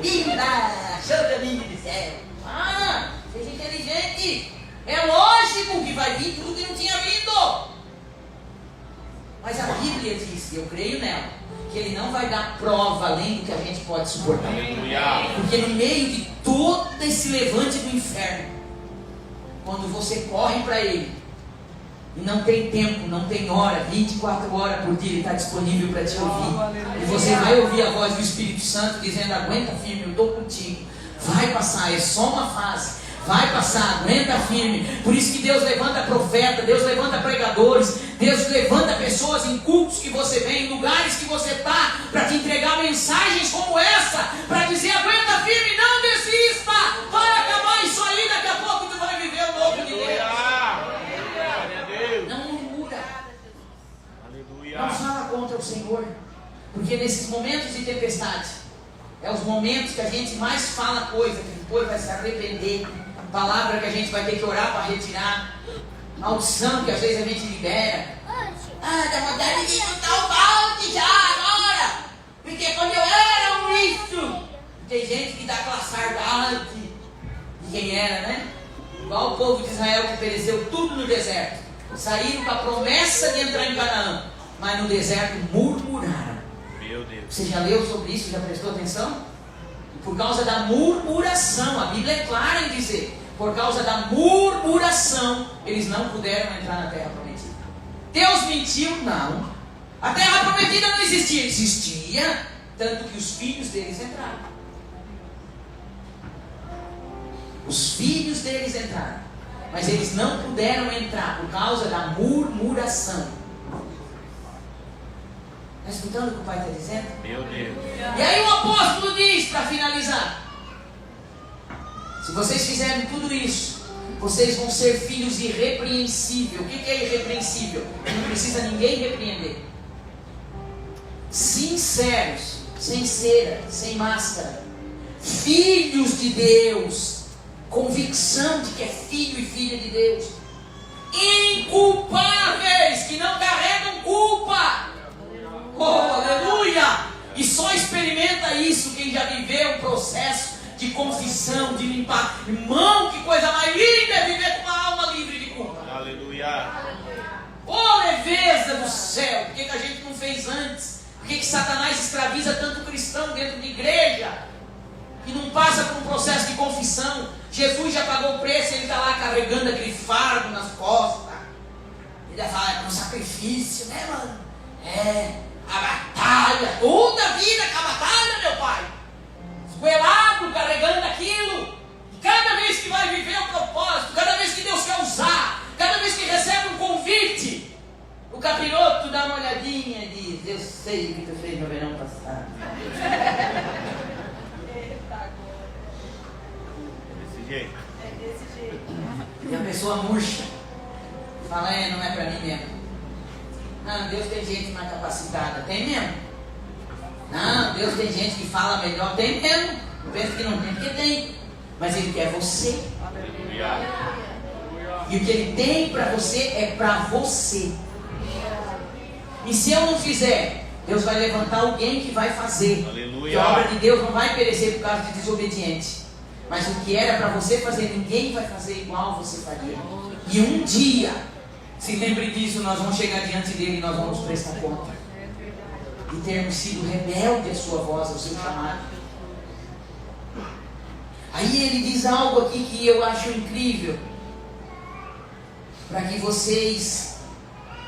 Linda, show caminho do céu. Ah, seja inteligente. É lógico que vai vir tudo que não tinha vindo. Mas a Bíblia diz, e eu creio nela, que Ele não vai dar prova além do que a gente pode suportar. Porque no meio de todo esse levante do inferno, quando você corre para Ele, e não tem tempo, não tem hora, 24 horas por dia Ele está disponível para te ouvir. E você vai ouvir a voz do Espírito Santo dizendo: aguenta firme, eu estou contigo. Vai passar, é só uma fase. Vai passar, aguenta firme. Por isso que Deus levanta profeta, Deus levanta pregadores, Deus levanta pessoas em cultos que você vem, em lugares que você está, para te entregar mensagens como Aleluia. Não fala contra o Senhor, porque nesses momentos de tempestade, é os momentos que a gente mais fala coisa, que depois vai se arrepender, palavra que a gente vai ter que orar para retirar, maldição que às vezes a gente libera. Dá vontade de chutar o balde já agora, porque quando eu era um isso, tem gente que dá aquela saudade de quem era, né? Igual o povo de Israel que pereceu tudo no deserto, saíram com a promessa de entrar em Canaã, mas no deserto murmuraram. Meu Deus. Você já leu sobre isso? Já prestou atenção? E por causa da murmuração, a Bíblia é clara em dizer, por causa da murmuração, eles não puderam entrar na terra prometida. Deus mentiu? Não. A terra prometida não existia. Existia, tanto que os filhos deles entraram. Os filhos deles entraram, mas eles não puderam entrar por causa da murmuração. Está escutando o que o pai está dizendo? Meu Deus. E aí o apóstolo diz, para finalizar: se vocês fizerem tudo isso, vocês vão ser filhos irrepreensíveis. O que é irrepreensível? Não precisa ninguém repreender. Sinceros, sem cera, sem máscara, filhos de Deus, convicção de que é filho e filha de Deus, inculpáveis, que não carregam culpa. Oh, aleluia! E só experimenta isso quem já viveu um processo de confissão, de limpar. Irmão, que coisa mais linda é viver com uma alma livre de culpa. Aleluia. Oh, leveza do céu! Por que a gente não fez antes? Por que Satanás escraviza tanto cristão dentro de igreja e não passa por um processo de confissão? Jesus já pagou o preço, ele está lá carregando aquele fardo nas costas. Ele já fala, é um sacrifício, né, mano? É, a batalha, toda a vida com a batalha, meu pai. Esgoelado, carregando aquilo. E cada vez que vai viver o propósito, cada vez que Deus quer usar, cada vez que recebe um convite, o capiroto dá uma olhadinha e diz, eu sei o que tu fez no verão passado. Desse jeito. E a pessoa murcha, fala, não é pra mim mesmo. Não, Deus tem gente mais capacitada, tem mesmo. Não, Deus tem gente que fala melhor, tem mesmo. Não pensa que não tem, porque tem. Mas Ele quer você. Aleluia. E o que Ele tem para você é para você. E se eu não fizer, Deus vai levantar alguém que vai fazer. Aleluia. Porque a obra de Deus não vai perecer por causa de desobediente. Mas o que era para você fazer, ninguém vai fazer igual você faria. E um dia, se lembre disso, nós vamos chegar diante dele e nós vamos prestar conta de termos sido rebelde à sua voz, ao seu chamado. Aí ele diz algo aqui que eu acho incrível, para que vocês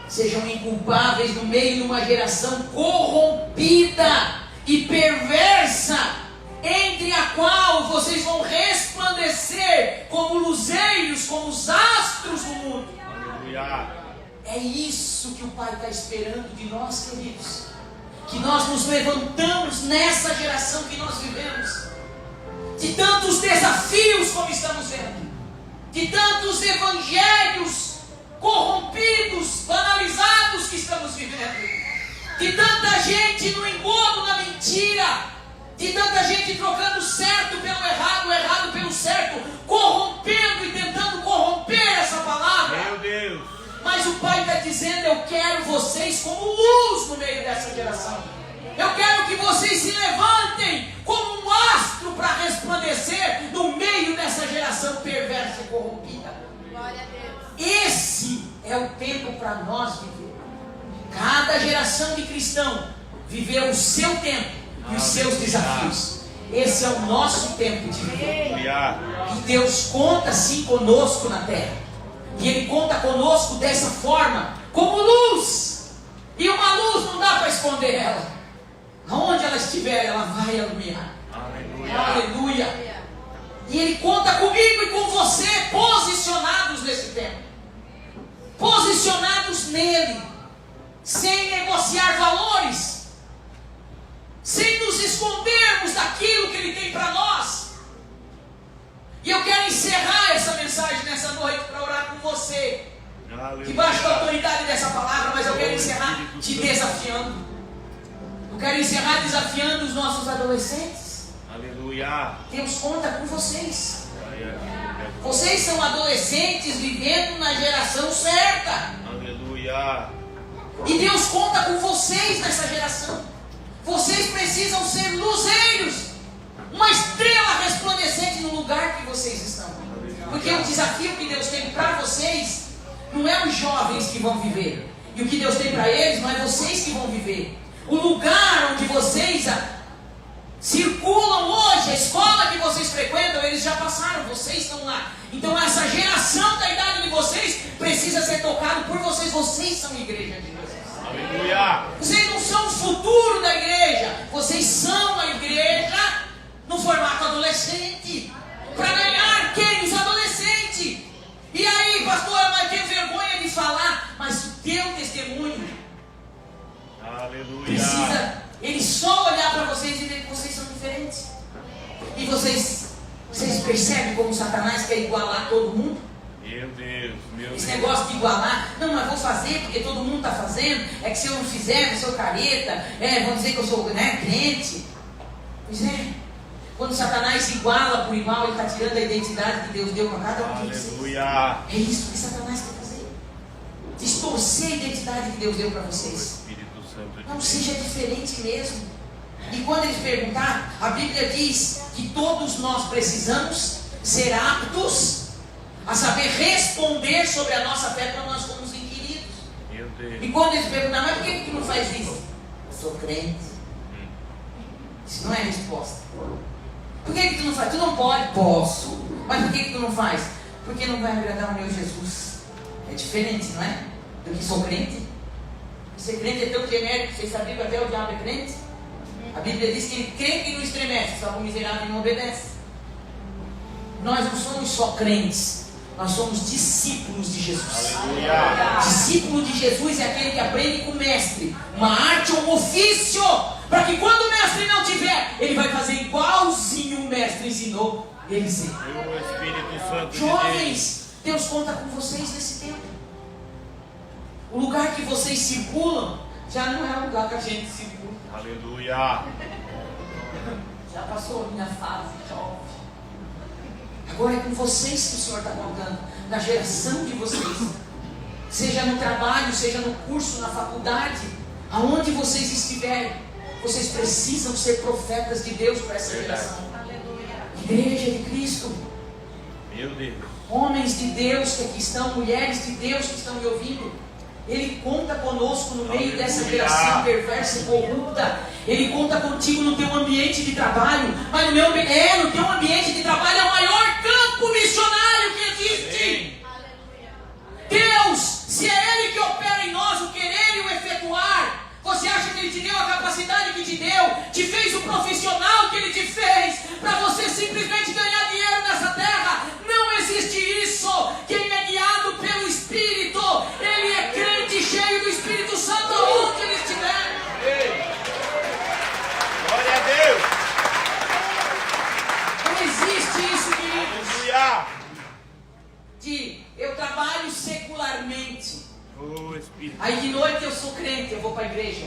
sejam inculpáveis no meio de uma geração corrompida e perversa, entre a qual vocês vão resplandecer como luzeiros, como os astros do mundo. Aleluia. É isso que o Pai está esperando de nós, queridos. Que nós nos levantamos nessa geração que nós vivemos, de tantos desafios como estamos vendo, de tantos evangelhos corrompidos, banalizados que estamos vivendo, de tanta gente no engodo, na mentira, de tanta gente trocando o certo pelo errado, o errado pelo certo, corrompendo e tentando corromper essa palavra. Meu Deus. Mas o Pai está dizendo, eu quero vocês como luz no meio dessa geração. Eu quero que vocês se levantem como um astro para resplandecer no meio dessa geração perversa e corrompida. Glória a Deus. Esse é o tempo para nós viver. Cada geração de cristão viveu o seu tempo e os seus desafios. Esse é o nosso tempo de viver. Aleluia. E Deus conta sim conosco na terra. E Ele conta conosco dessa forma, como luz. E uma luz não dá para esconder ela. Aonde ela estiver, ela vai iluminar. Aleluia. Aleluia. E Ele conta comigo e com você, posicionados nesse tempo. Posicionados nele. Sem negociar valores. Sem nos escondermos daquilo que Ele tem para nós. E eu quero encerrar essa mensagem nessa noite para orar com você. Aleluia. Debaixo da autoridade dessa palavra, mas eu quero encerrar encerrar te desafiando. Eu quero encerrar desafiando os nossos adolescentes. Aleluia. Deus conta com vocês. Vocês são adolescentes vivendo na geração certa. Aleluia. E Deus conta com vocês nessa geração. Vocês precisam ser luzeiros, uma estrela resplandecente no lugar que vocês estão. Porque o desafio que Deus tem para vocês não é os jovens que vão viver. E o que Deus tem para eles não é vocês que vão viver. O lugar onde vocês circulam hoje, a escola que vocês frequentam, eles já passaram, vocês estão lá. Então essa geração da idade de vocês precisa ser tocada por vocês. Vocês são igreja de Deus. Aleluia. Vocês não são o futuro da igreja. Vocês são a igreja no formato adolescente. Para ganhar quem? Os adolescentes. E aí, pastor, mas tenho vergonha de falar. Mas o teu testemunho Aleluia. precisa ele só olhar para vocês e ver que vocês são diferentes. E vocês percebem como Satanás quer igualar todo mundo? Meu Deus, meu Deus. Esse negócio de igualar, não, mas vou fazer porque todo mundo está fazendo. É que se eu não fizer, eu sou careta. Vão dizer que eu sou crente. Pois é. Quando Satanás iguala por igual, ele está tirando a identidade que Deus deu para cada um de vocês. Aleluia. É isso que Satanás quer fazer. Distorcer a identidade que Deus deu para vocês. Espírito Santo de Não Deus. seja diferente mesmo. E quando eles perguntar, a Bíblia diz que todos nós precisamos ser aptos a saber responder sobre a nossa fé quando nós fomos inquiridos. Meu Deus. E quando eles perguntar, mas por que tu não faz isso? Eu sou crente. Isso não é resposta. Por que tu não faz? Tu não pode? Posso. Mas por que tu não faz? Porque não vai agradar o meu Jesus. É diferente, não é? Do que sou crente. Ser crente é tão genérico. Vocês sabiam que até o diabo é crente? A Bíblia diz que ele crê e não estremece, só que o miserável não obedece. Nós não somos só crentes, nós somos discípulos de Jesus. Aleluia. Discípulo de Jesus é aquele que aprende com o mestre uma arte ou um ofício, para que quando o mestre não tiver, ele vai fazer igualzinho o mestre ensinou ele ser. O Espírito Santo de Deus. Jovens, Deus conta com vocês nesse tempo. O lugar que vocês circulam já não é o lugar que a gente circula. Aleluia. Já passou a minha fase jovem. Agora é com vocês que o Senhor está contando, na geração de vocês. Seja no trabalho, seja no curso, na faculdade, aonde vocês estiverem, vocês precisam ser profetas de Deus para essa geração. Igreja de Cristo, Meu Deus. homens de Deus que aqui estão, mulheres de Deus que estão me ouvindo. Ele conta conosco no meio dessa geração perversa e corrupta. Ele conta contigo no teu ambiente de trabalho. Mas no teu ambiente de trabalho é o maior campo missionário que existe. Deus, se é Ele que opera em nós o querer e o efetuar, você acha que Ele te deu a capacidade que te deu, te fez o profissional que Ele te fez, para você simplesmente ganhar dinheiro nessa terra? Não existe isso. Quem é guiado pelo Espírito, ele é crente cheio do Espírito Santo onde ele estiver. Glória a Deus. Não existe isso, queridos, Aleluia. de eu trabalho secularmente, O Espírito. aí de noite eu sou crente, eu vou para a igreja.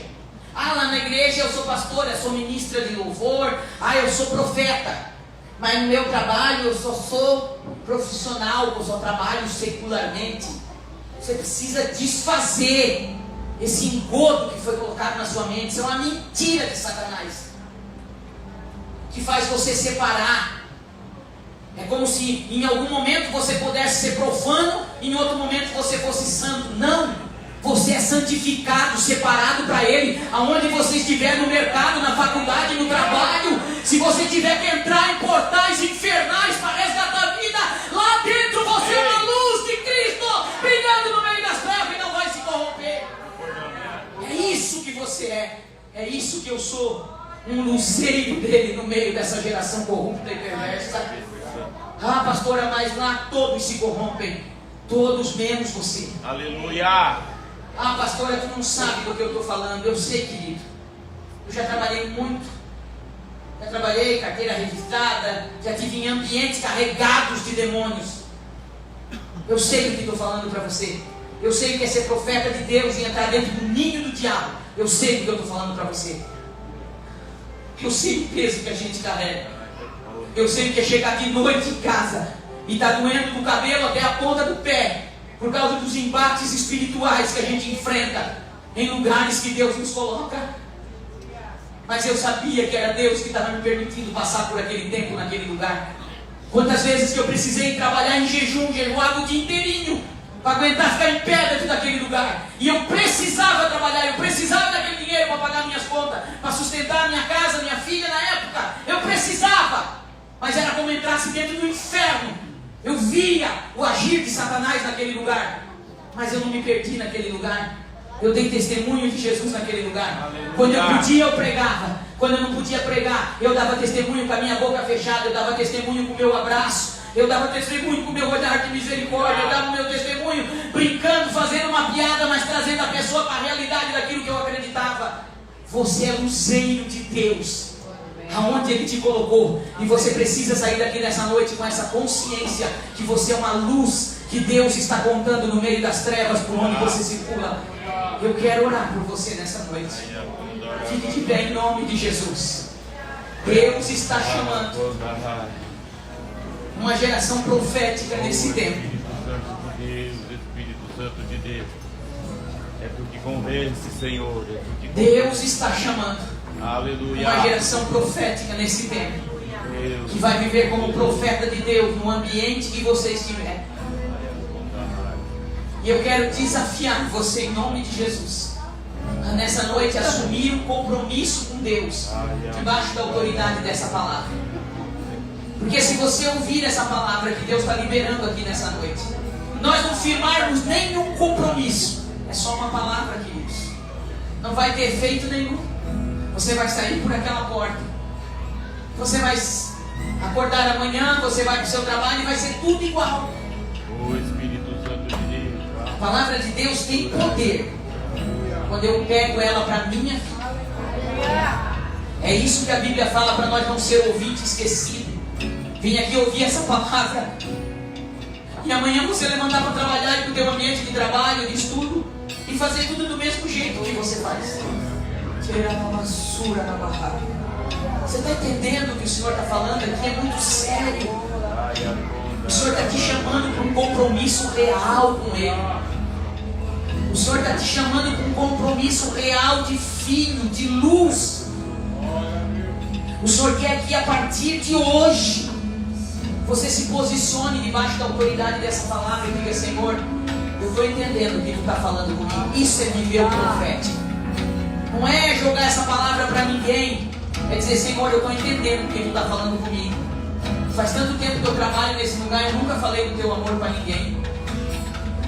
Lá na igreja eu sou pastora, eu sou ministra de louvor, eu sou profeta. Mas no meu trabalho eu só sou profissional, eu só trabalho secularmente. Você precisa desfazer esse engodo que foi colocado na sua mente. Isso é uma mentira de Satanás, que faz você separar. É como se em algum momento você pudesse ser profano, em outro momento você fosse santo. Não! Você é santificado, separado para Ele. Aonde você estiver, no mercado, na faculdade, no trabalho, se você tiver que entrar em portais infernais para resgatar a vida, lá dentro você é uma luz de Cristo, brilhando no meio das trevas e não vai se corromper. É isso que você é. É isso que eu sou. Um luzeiro dele no meio dessa geração corrupta e perversa. Pastora, mas lá todos se corrompem. Todos menos você. Aleluia. Pastora, tu não sabe do que eu estou falando. Eu sei, querido. Eu já trabalhei muito. Já trabalhei carteira registrada. Já tive em ambientes carregados de demônios. Eu sei do que estou falando para você. Eu sei o que é ser profeta de Deus e entrar dentro do ninho do diabo. Eu sei do que eu estou falando para você. Eu sei o peso que a gente carrega. Eu sei o que é chegar de noite em casa e está doendo do cabelo até a ponta do pé, por causa dos embates espirituais que a gente enfrenta em lugares que Deus nos coloca. Mas eu sabia que era Deus que estava me permitindo passar por aquele tempo, naquele lugar. Quantas vezes que eu precisei trabalhar em jejum, jejuava o dia inteirinho, para aguentar ficar em pé dentro daquele lugar. E eu precisava trabalhar, eu precisava daquele dinheiro para pagar minhas contas, para sustentar a minha casa, minha filha na época. Eu precisava, mas era como entrasse dentro do inferno. Eu via o agir de Satanás naquele lugar, mas eu não me perdi naquele lugar. Eu dei testemunho de Jesus naquele lugar. Aleluia. Quando eu podia, eu pregava. Quando eu não podia pregar, eu dava testemunho com a minha boca fechada. Eu dava testemunho com o meu abraço. Eu dava testemunho com o meu olhar de misericórdia. Eu dava o meu testemunho brincando, fazendo uma piada, mas trazendo a pessoa para a realidade daquilo que eu acreditava. Você é luzeiro de Deus, aonde Ele te colocou. E você precisa sair daqui nessa noite com essa consciência que você é uma luz que Deus está contando no meio das trevas por onde você circula. Eu quero orar por você nessa noite. Fique de pé em nome de Jesus. Deus está chamando uma geração profética nesse tempo. Espírito Santo de Deus, é tu que convence, Senhor. Deus está chamando Aleluia. Uma geração profética nesse tempo, que vai viver como profeta de Deus no ambiente que você estiver. E eu quero desafiar você em nome de Jesus a nessa noite assumir um compromisso com Deus debaixo da autoridade dessa palavra. Porque se você ouvir essa palavra que Deus está liberando aqui nessa noite, nós não firmarmos nenhum compromisso, é só uma palavra, queridos, não vai ter efeito nenhum. Você vai sair por aquela porta, você vai acordar amanhã, você vai para o seu trabalho e vai ser tudo igual. O Espírito Santo de Deus. A palavra de Deus tem poder quando eu pego ela para a minha vida. É isso que a Bíblia fala para nós não ser ouvinte esquecido. Vim aqui ouvir essa palavra e amanhã você levantar para trabalhar e para o teu ambiente de trabalho, de estudo, e fazer tudo do mesmo jeito que você faz. Você está entendendo o que o Senhor está falando aqui? É muito sério. O Senhor está te chamando para um compromisso real com Ele. O Senhor está te chamando para um compromisso real de filho, de luz. O Senhor quer que a partir de hoje você se posicione debaixo da autoridade dessa palavra e diga: Senhor, eu estou entendendo o que Tu está falando comigo. Isso é viver o profético. Não é jogar essa palavra para ninguém. É dizer: Senhor, eu estou entendendo o que Tu está falando comigo. Faz tanto tempo que eu trabalho nesse lugar, eu nunca falei do Teu amor para ninguém.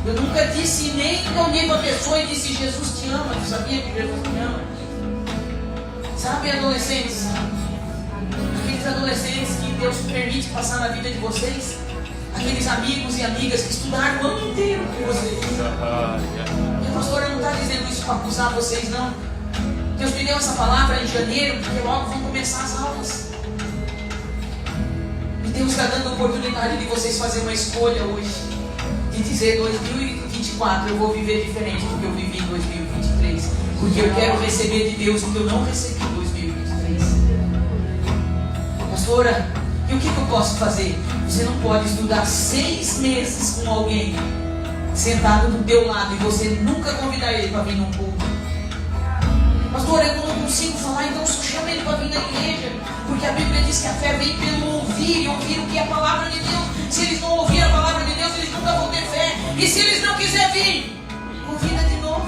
Eu nunca disse, nem olhei para a pessoa e disse: Jesus te ama. Tu sabia que Jesus te ama? Sabe, adolescentes? Aqueles adolescentes que Deus permite passar na vida de vocês, aqueles amigos e amigas que estudaram o ano inteiro com vocês. E a pastora não está dizendo isso para acusar vocês, não. Deus me deu essa palavra em janeiro, porque logo vão começar as aulas. E Deus está dando a oportunidade de vocês fazerem uma escolha hoje, de dizer: 2024 eu vou viver diferente do que eu vivi em 2023, porque eu quero receber de Deus o que eu não recebi em 2023. Pastora, e o que eu posso fazer? Você não pode estudar 6 meses com alguém sentado do teu lado e você nunca convidar ele para vir num culto. Pastor, eu não consigo falar, então só chama ele para vir na igreja, porque a Bíblia diz que a fé vem pelo ouvir, e ouvir o que é a palavra de Deus. Se eles não ouvirem a palavra de Deus, eles nunca vão ter fé. E se eles não quiserem vir, convida de novo.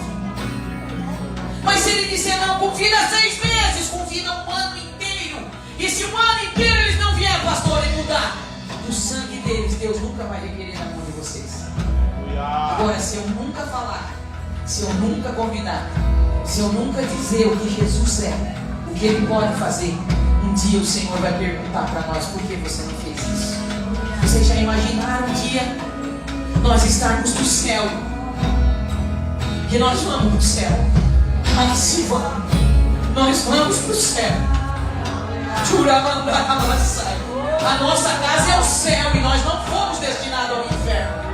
Mas se ele disser não, convida 6 meses, convida um ano inteiro. E se um ano inteiro eles não vierem, pastor, e mudar, do sangue deles, Deus nunca vai requerer na mão de vocês. Agora, se eu nunca falar, se eu nunca convidar, se eu nunca dizer o que Jesus é, o que Ele pode fazer, um dia o Senhor vai perguntar para nós: por que você não fez isso? Vocês já imaginaram um dia nós estarmos no céu? Que nós vamos para o céu. Mas se vamos, nós vamos para o céu. A nossa casa é o céu e nós não fomos destinados ao inferno.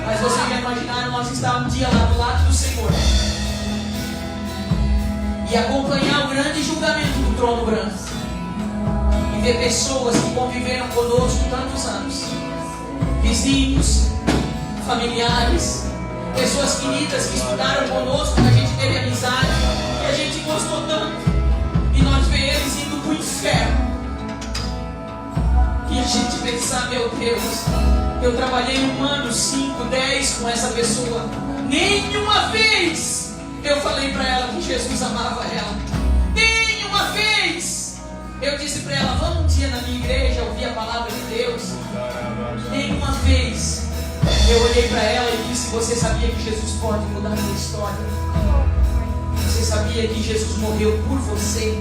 Mas você já imaginar nós estar um dia lá do lado do Senhor e acompanhar o grande julgamento do trono branco e ver pessoas que conviveram conosco tantos anos, vizinhos, familiares, pessoas queridas que estudaram conosco, que a gente teve amizade, que a gente gostou tanto, e nós ver eles indo para o inferno. E a gente pensar, meu Deus, eu trabalhei 1 ano, 5, 10 com essa pessoa, nenhuma vez eu falei para ela que Jesus amava ela, nenhuma vez eu disse para ela, vamos um dia na minha igreja ouvir a palavra de Deus, nenhuma vez eu olhei para ela e disse, você sabia que Jesus pode mudar a sua história? Você sabia que Jesus morreu por você?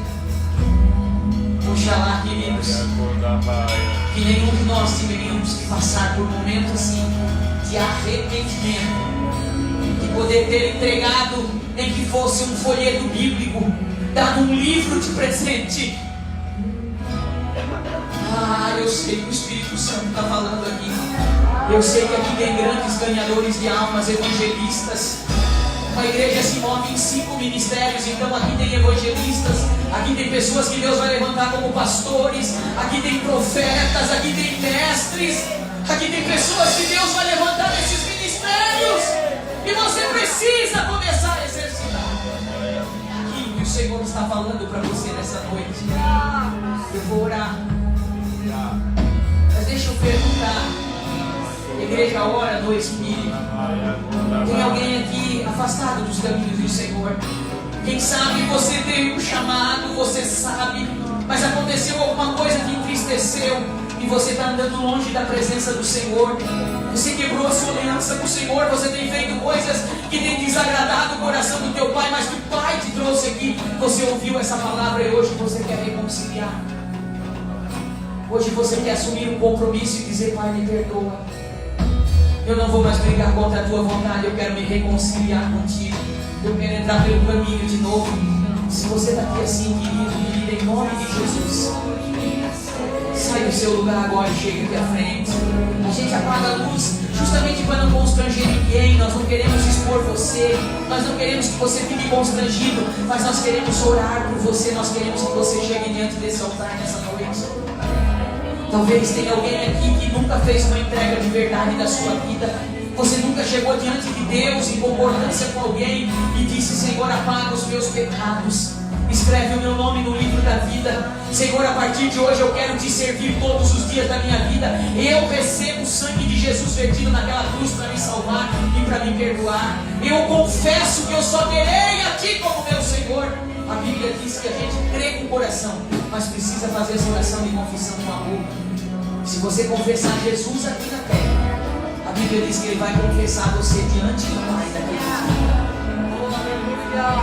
Oxalá, queridos, que nenhum de nós deveríamos que passar por um momento assim de arrependimento, de poder ter entregado, nem que fosse um folheto bíblico, dado um livro de presente. Eu sei que o Espírito Santo está falando aqui. Eu sei que aqui tem grandes ganhadores de almas, evangelistas. Uma igreja se move em 5 ministérios, então aqui tem evangelistas, aqui tem pessoas que Deus vai levantar como pastores, aqui tem profetas, aqui tem mestres, aqui tem pessoas que Deus vai levantar nesses ministérios, e você precisa começar a exercitar aquilo que o Senhor está falando para você nessa noite. Eu vou orar, mas deixa eu perguntar. Igreja, ora no Espírito. Tem alguém aqui afastado dos caminhos do Senhor? Quem sabe você teve um chamado, você sabe, mas aconteceu alguma coisa que entristeceu e você está andando longe da presença do Senhor. Você quebrou a sua aliança com o Senhor, você tem feito coisas que tem desagradado o coração do teu pai, mas que o Pai te trouxe aqui. Você ouviu essa palavra e hoje você quer reconciliar. Hoje você quer assumir um compromisso e dizer, Pai, me perdoa. Eu não vou mais brigar contra a tua vontade, eu quero me reconciliar contigo. Eu quero entrar pelo caminho de novo. Se você está aqui assim, querido, em nome de Jesus, sai do seu lugar agora e chega aqui à frente. A gente apaga a luz justamente para não constranger ninguém. Nós não queremos expor você, nós não queremos que você fique constrangido, mas nós queremos orar por você, nós queremos que você chegue diante desse altar nessa noite. Talvez tenha alguém aqui que nunca fez uma entrega de verdade da sua vida. Você nunca chegou diante de Deus em concordância com alguém e disse, Senhor, apaga os meus pecados, escreve o meu nome no livro da vida. Senhor, a partir de hoje eu quero te servir todos os dias da minha vida. Eu recebo o sangue de Jesus vertido naquela cruz para me salvar e para me perdoar. Eu confesso que eu só terei a Ti como meu Senhor. A Bíblia diz que a gente crê com o coração, mas precisa fazer essa oração de confissão com a boca. Se você confessar Jesus aqui na terra, a Bíblia diz que Ele vai confessar você diante do Pai daquele dia.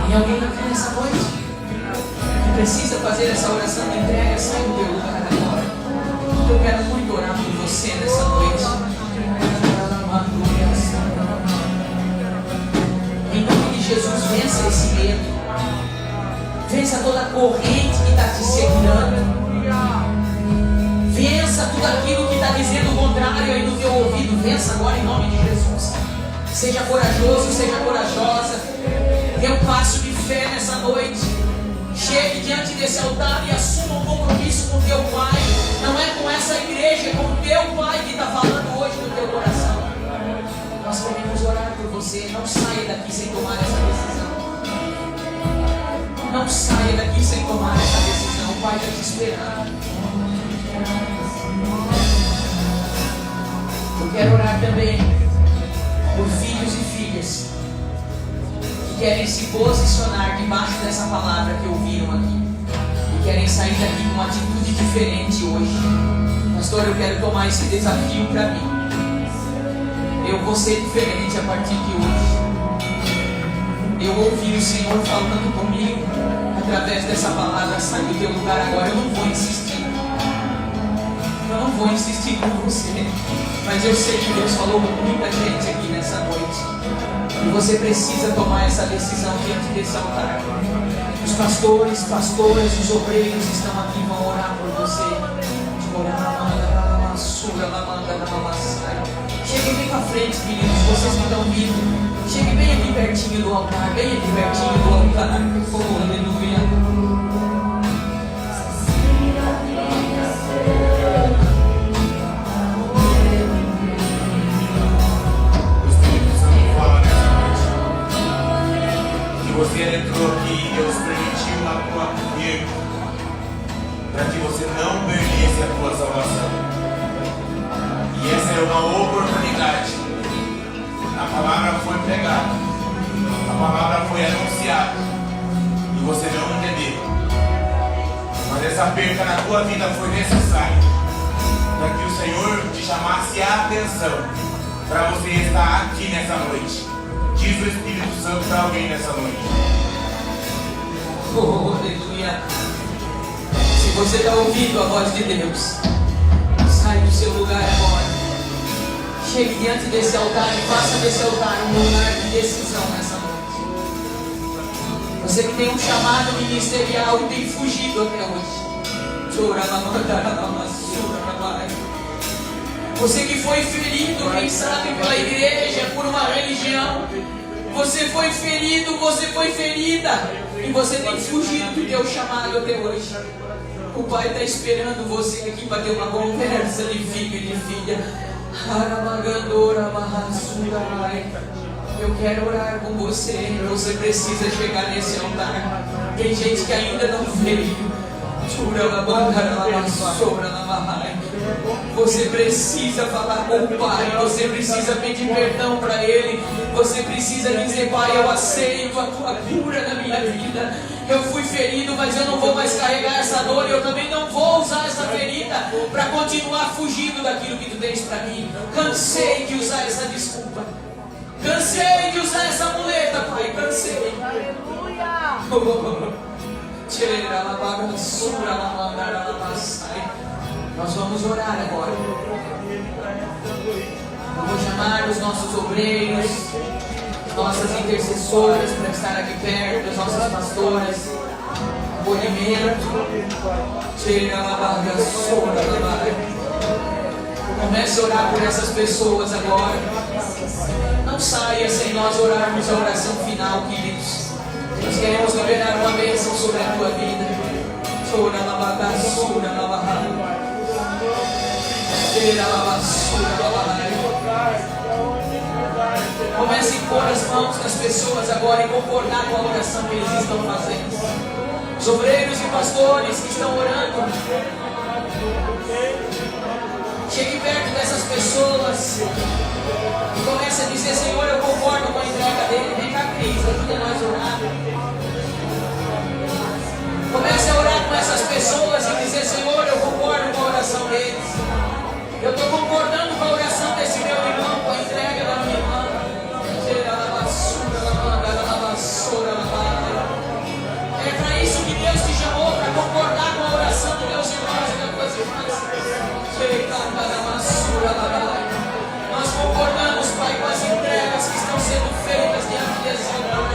Tem alguém aqui nessa noite que precisa fazer essa oração de entrega? Sai do teu lugar agora. Eu quero muito orar por você nessa noite. Em nome de Jesus, vença esse medo. Vença toda corrente que está te segurando. Vença tudo aquilo que está dizendo o contrário aí no teu ouvido. Vença agora em nome de Jesus. Seja corajoso, seja corajosa. Dê um passo de fé nessa noite. Chegue diante desse altar e assuma um compromisso com teu Pai. Não é com essa igreja, é com o teu Pai que está falando hoje no teu coração. Nós queremos orar por você. Não saia daqui sem tomar essa decisão. Não saia daqui sem tomar essa decisão. O Pai está te esperando. Eu quero orar também por filhos e filhas que querem se posicionar debaixo dessa palavra que ouviram aqui e querem sair daqui com uma atitude diferente hoje. Pastor, eu quero tomar esse desafio para mim. Eu vou ser diferente a partir de hoje. Eu ouvi o Senhor falando comigo através dessa palavra. Sai do teu lugar agora. Eu não vou insistir. Eu não vou insistir com você, mas eu sei que Deus falou com muita gente aqui nessa noite e você precisa tomar essa decisão diante desse altar. Os pastores, os obreiros estão aqui, vão orar por você. Chega, vem com a frente, queridos, vocês que estão vindo. Chegue bem aqui pertinho do altar, bem aqui pertinho do altar. Oh, aleluia. Você entrou aqui e Deus permitiu a tua perda para que você não perdesse a tua salvação. E essa é uma oportunidade. A palavra foi pregada, a palavra foi anunciada e você não entendeu. Mas essa perda na tua vida foi necessária para que o Senhor te chamasse a atenção para você estar aqui nessa noite. Diz o Espírito Santo para alguém nessa noite. Oh, aleluia. Se você está ouvindo a voz de Deus, sai do seu lugar agora. Chegue diante desse altar e faça desse altar um lugar de decisão nessa noite. Você que tem um chamado ministerial e tem fugido até hoje. Você que foi ferido, quem sabe, pela igreja, por uma religião. Você foi ferido, você foi ferida. E você tem fugido do teu chamado até hoje. O Pai está esperando você aqui para ter uma conversa de filho e de filha. Eu quero orar com você. Você precisa chegar nesse altar. Tem gente que ainda não veio. Você precisa falar com o Pai. Você precisa pedir perdão para Ele. Você precisa dizer: Pai, eu aceito a tua cura na minha vida. Eu fui ferido, mas eu não vou mais carregar essa dor. Eu também não vou usar essa ferida para continuar fugindo daquilo que tu tens para mim. Cansei de usar essa desculpa. Cansei de usar essa muleta, Pai. Cansei. Aleluia. Nós vamos orar agora. Eu vou chamar os nossos obreiros, nossas intercessoras para estar aqui perto, as nossas pastoras, acolhimento. Comece a orar por essas pessoas agora. Não saia sem nós orarmos a oração final, queridos. Nós queremos liberar uma bênção sobre a tua vida. Comece a pôr as mãos nas pessoas agora e concordar com a oração que eles estão fazendo. Os obreiros e pastores que estão orando, chegue perto dessas pessoas e comece a dizer: Senhor, eu concordo com a entrega dele. Vem cá, Cris, ajuda nós a orar. Comece a orar com essas pessoas e dizer: Senhor, eu concordo com a oração deles. Eu estou concordando com a oração desse meu irmão, com a entrega da minha irmã. É para isso que Deus te chamou, para concordar com a oração dos meus irmãos e das tuas irmãs. Nós concordamos, Pai, com as entregas que estão sendo feitas diante desse altar.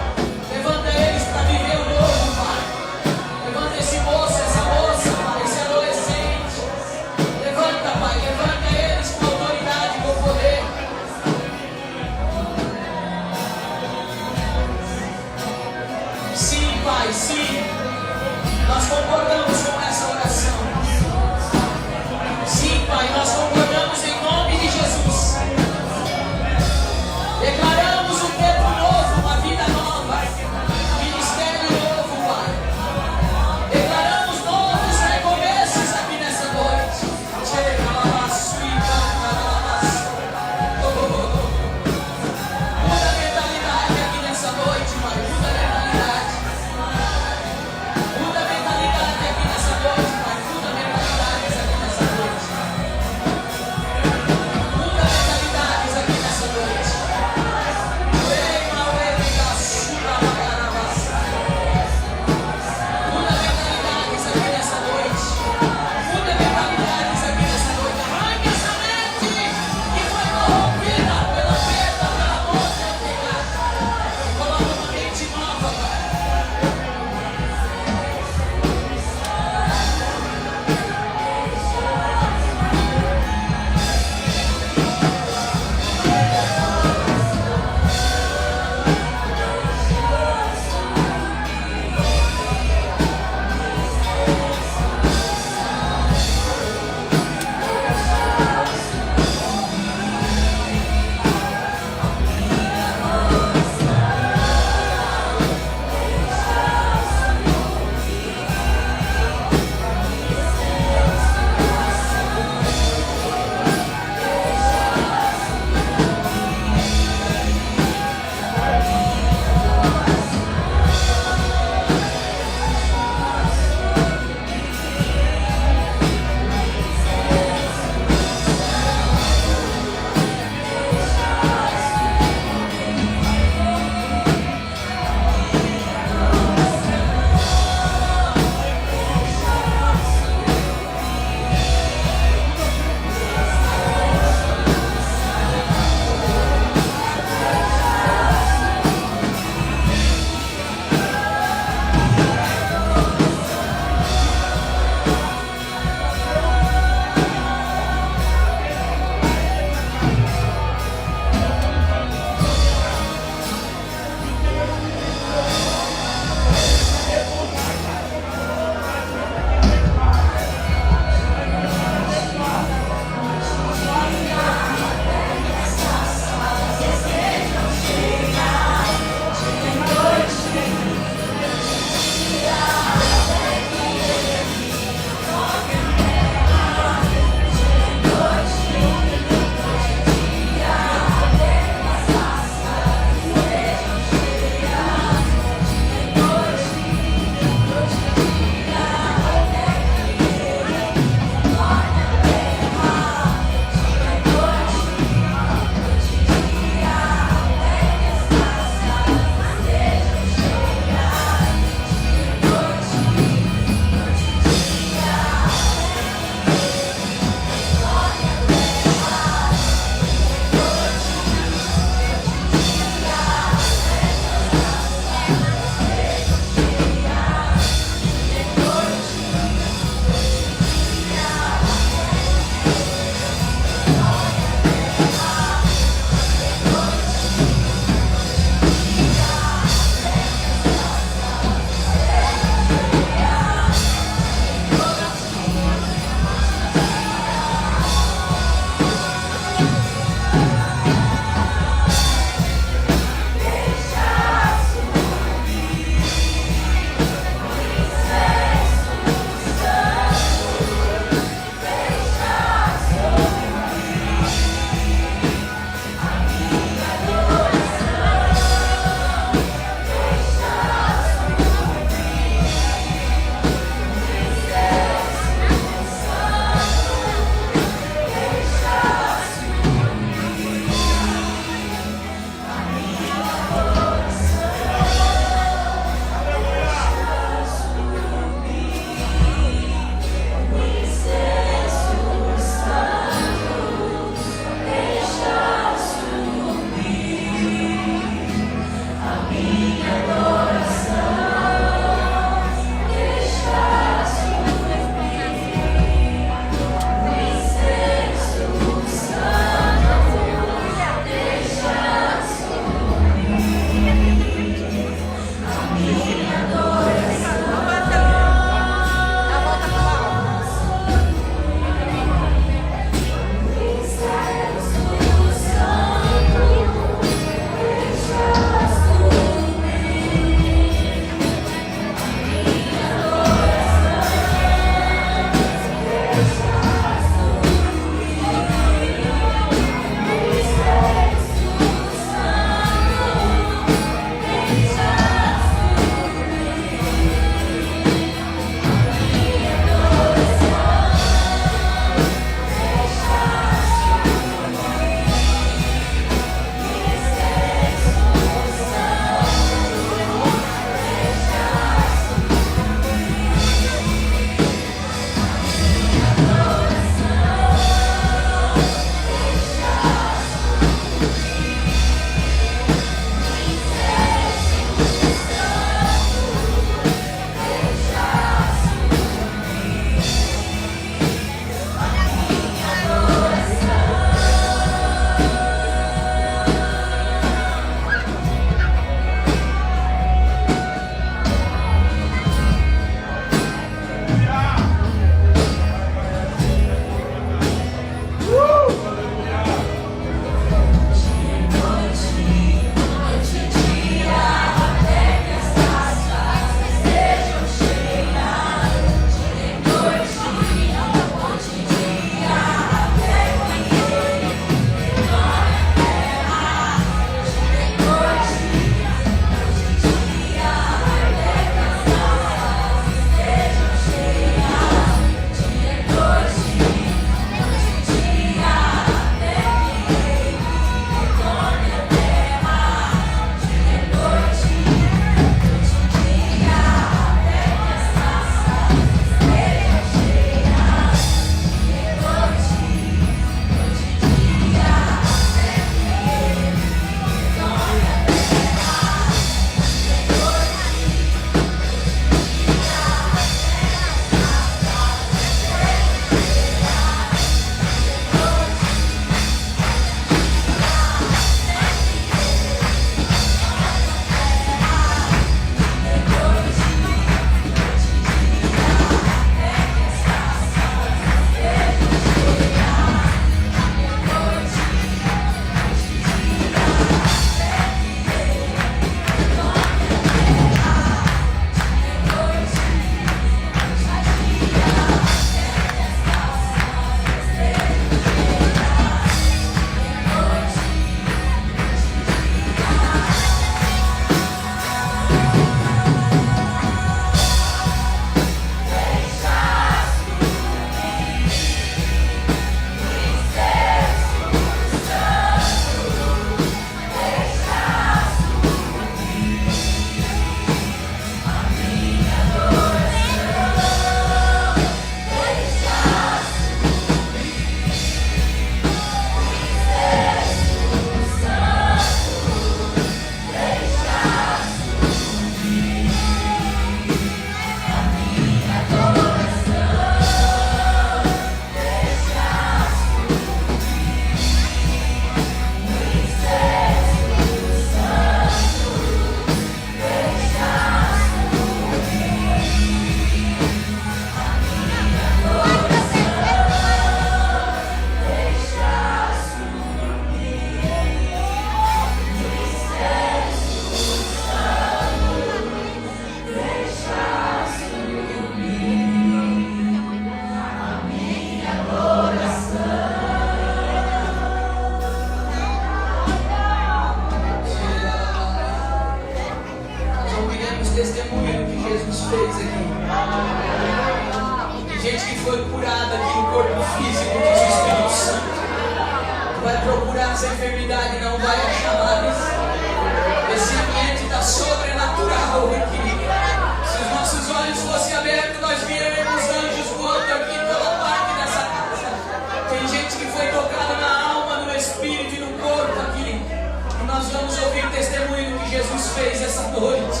que Jesus fez essa noite.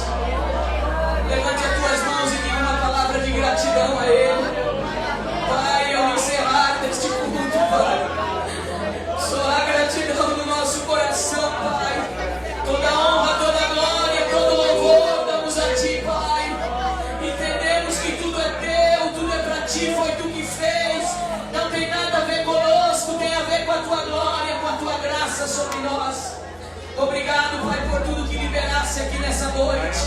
Levante as tuas mãos e diga uma palavra de gratidão a Ele. Pai, ao encerrar deste culto, Pai, só há gratidão no nosso coração, Pai. Toda honra, toda glória, todo louvor damos a Ti, Pai. Entendemos que tudo é Teu, tudo é para Ti, foi Tu que fez. Não tem nada a ver conosco, tem a ver com a Tua glória, com a Tua graça sobre nós. Obrigado, Pai, por tudo que liberasse aqui nessa noite,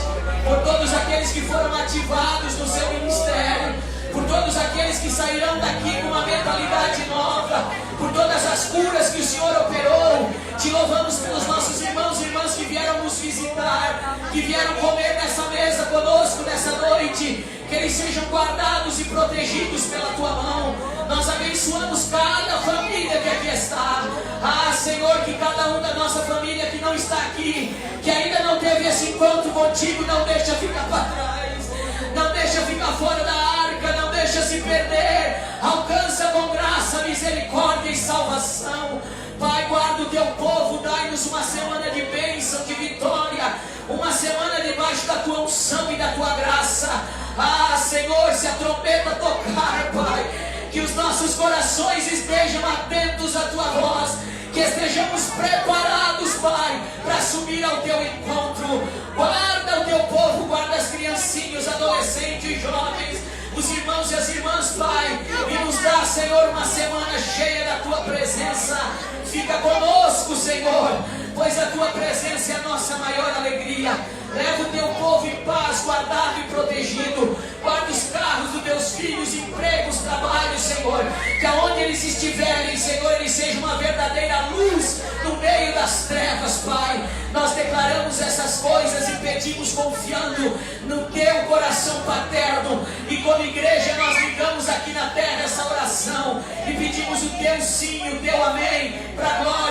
por todos aqueles que foram ativados no Seu ministério, por todos aqueles que sairão daqui com uma mentalidade nova, por todas as curas que o Senhor operou. Te louvamos pelos nossos irmãos e irmãs que vieram nos visitar, que vieram comer nessa mesa conosco nessa noite. Que eles sejam guardados e protegidos pela Tua mão. Nós abençoamos cada família que aqui está. Ah, Senhor, que cada um da nossa família que não está aqui, que ainda não teve esse encontro contigo, não deixa ficar para trás, não deixa ficar fora da arca, não deixa se perder. Alcança com graça, misericórdia e salvação. Pai, guarda o Teu povo, dai-nos uma semana de bênção, de vitória, uma semana debaixo da Tua unção e da Tua graça. Ah, Senhor, se a trombeta tocar, Pai, que os nossos corações estejam atentos à Tua voz, que estejamos preparados, Pai, para subir ao Teu encontro. Guarda o Teu povo, guarda as criancinhas, adolescentes e jovens, os irmãos e as irmãs, Pai, e nos dá, Senhor, uma semana cheia da Tua presença. Fica conosco, Senhor, pois a Tua presença é a nossa maior alegria. Leva o Teu povo em paz, guardado e protegido. Guarda os carros dos Teus filhos, empregos, trabalhos, Senhor. Que aonde eles estiverem, Senhor, eles sejam uma verdadeira luz no meio das trevas, Pai. Nós declaramos essas coisas e pedimos confiando no Teu coração paterno. E como igreja nós ligamos aqui na terra essa oração e pedimos o Teu sim, o Teu amém, para a glória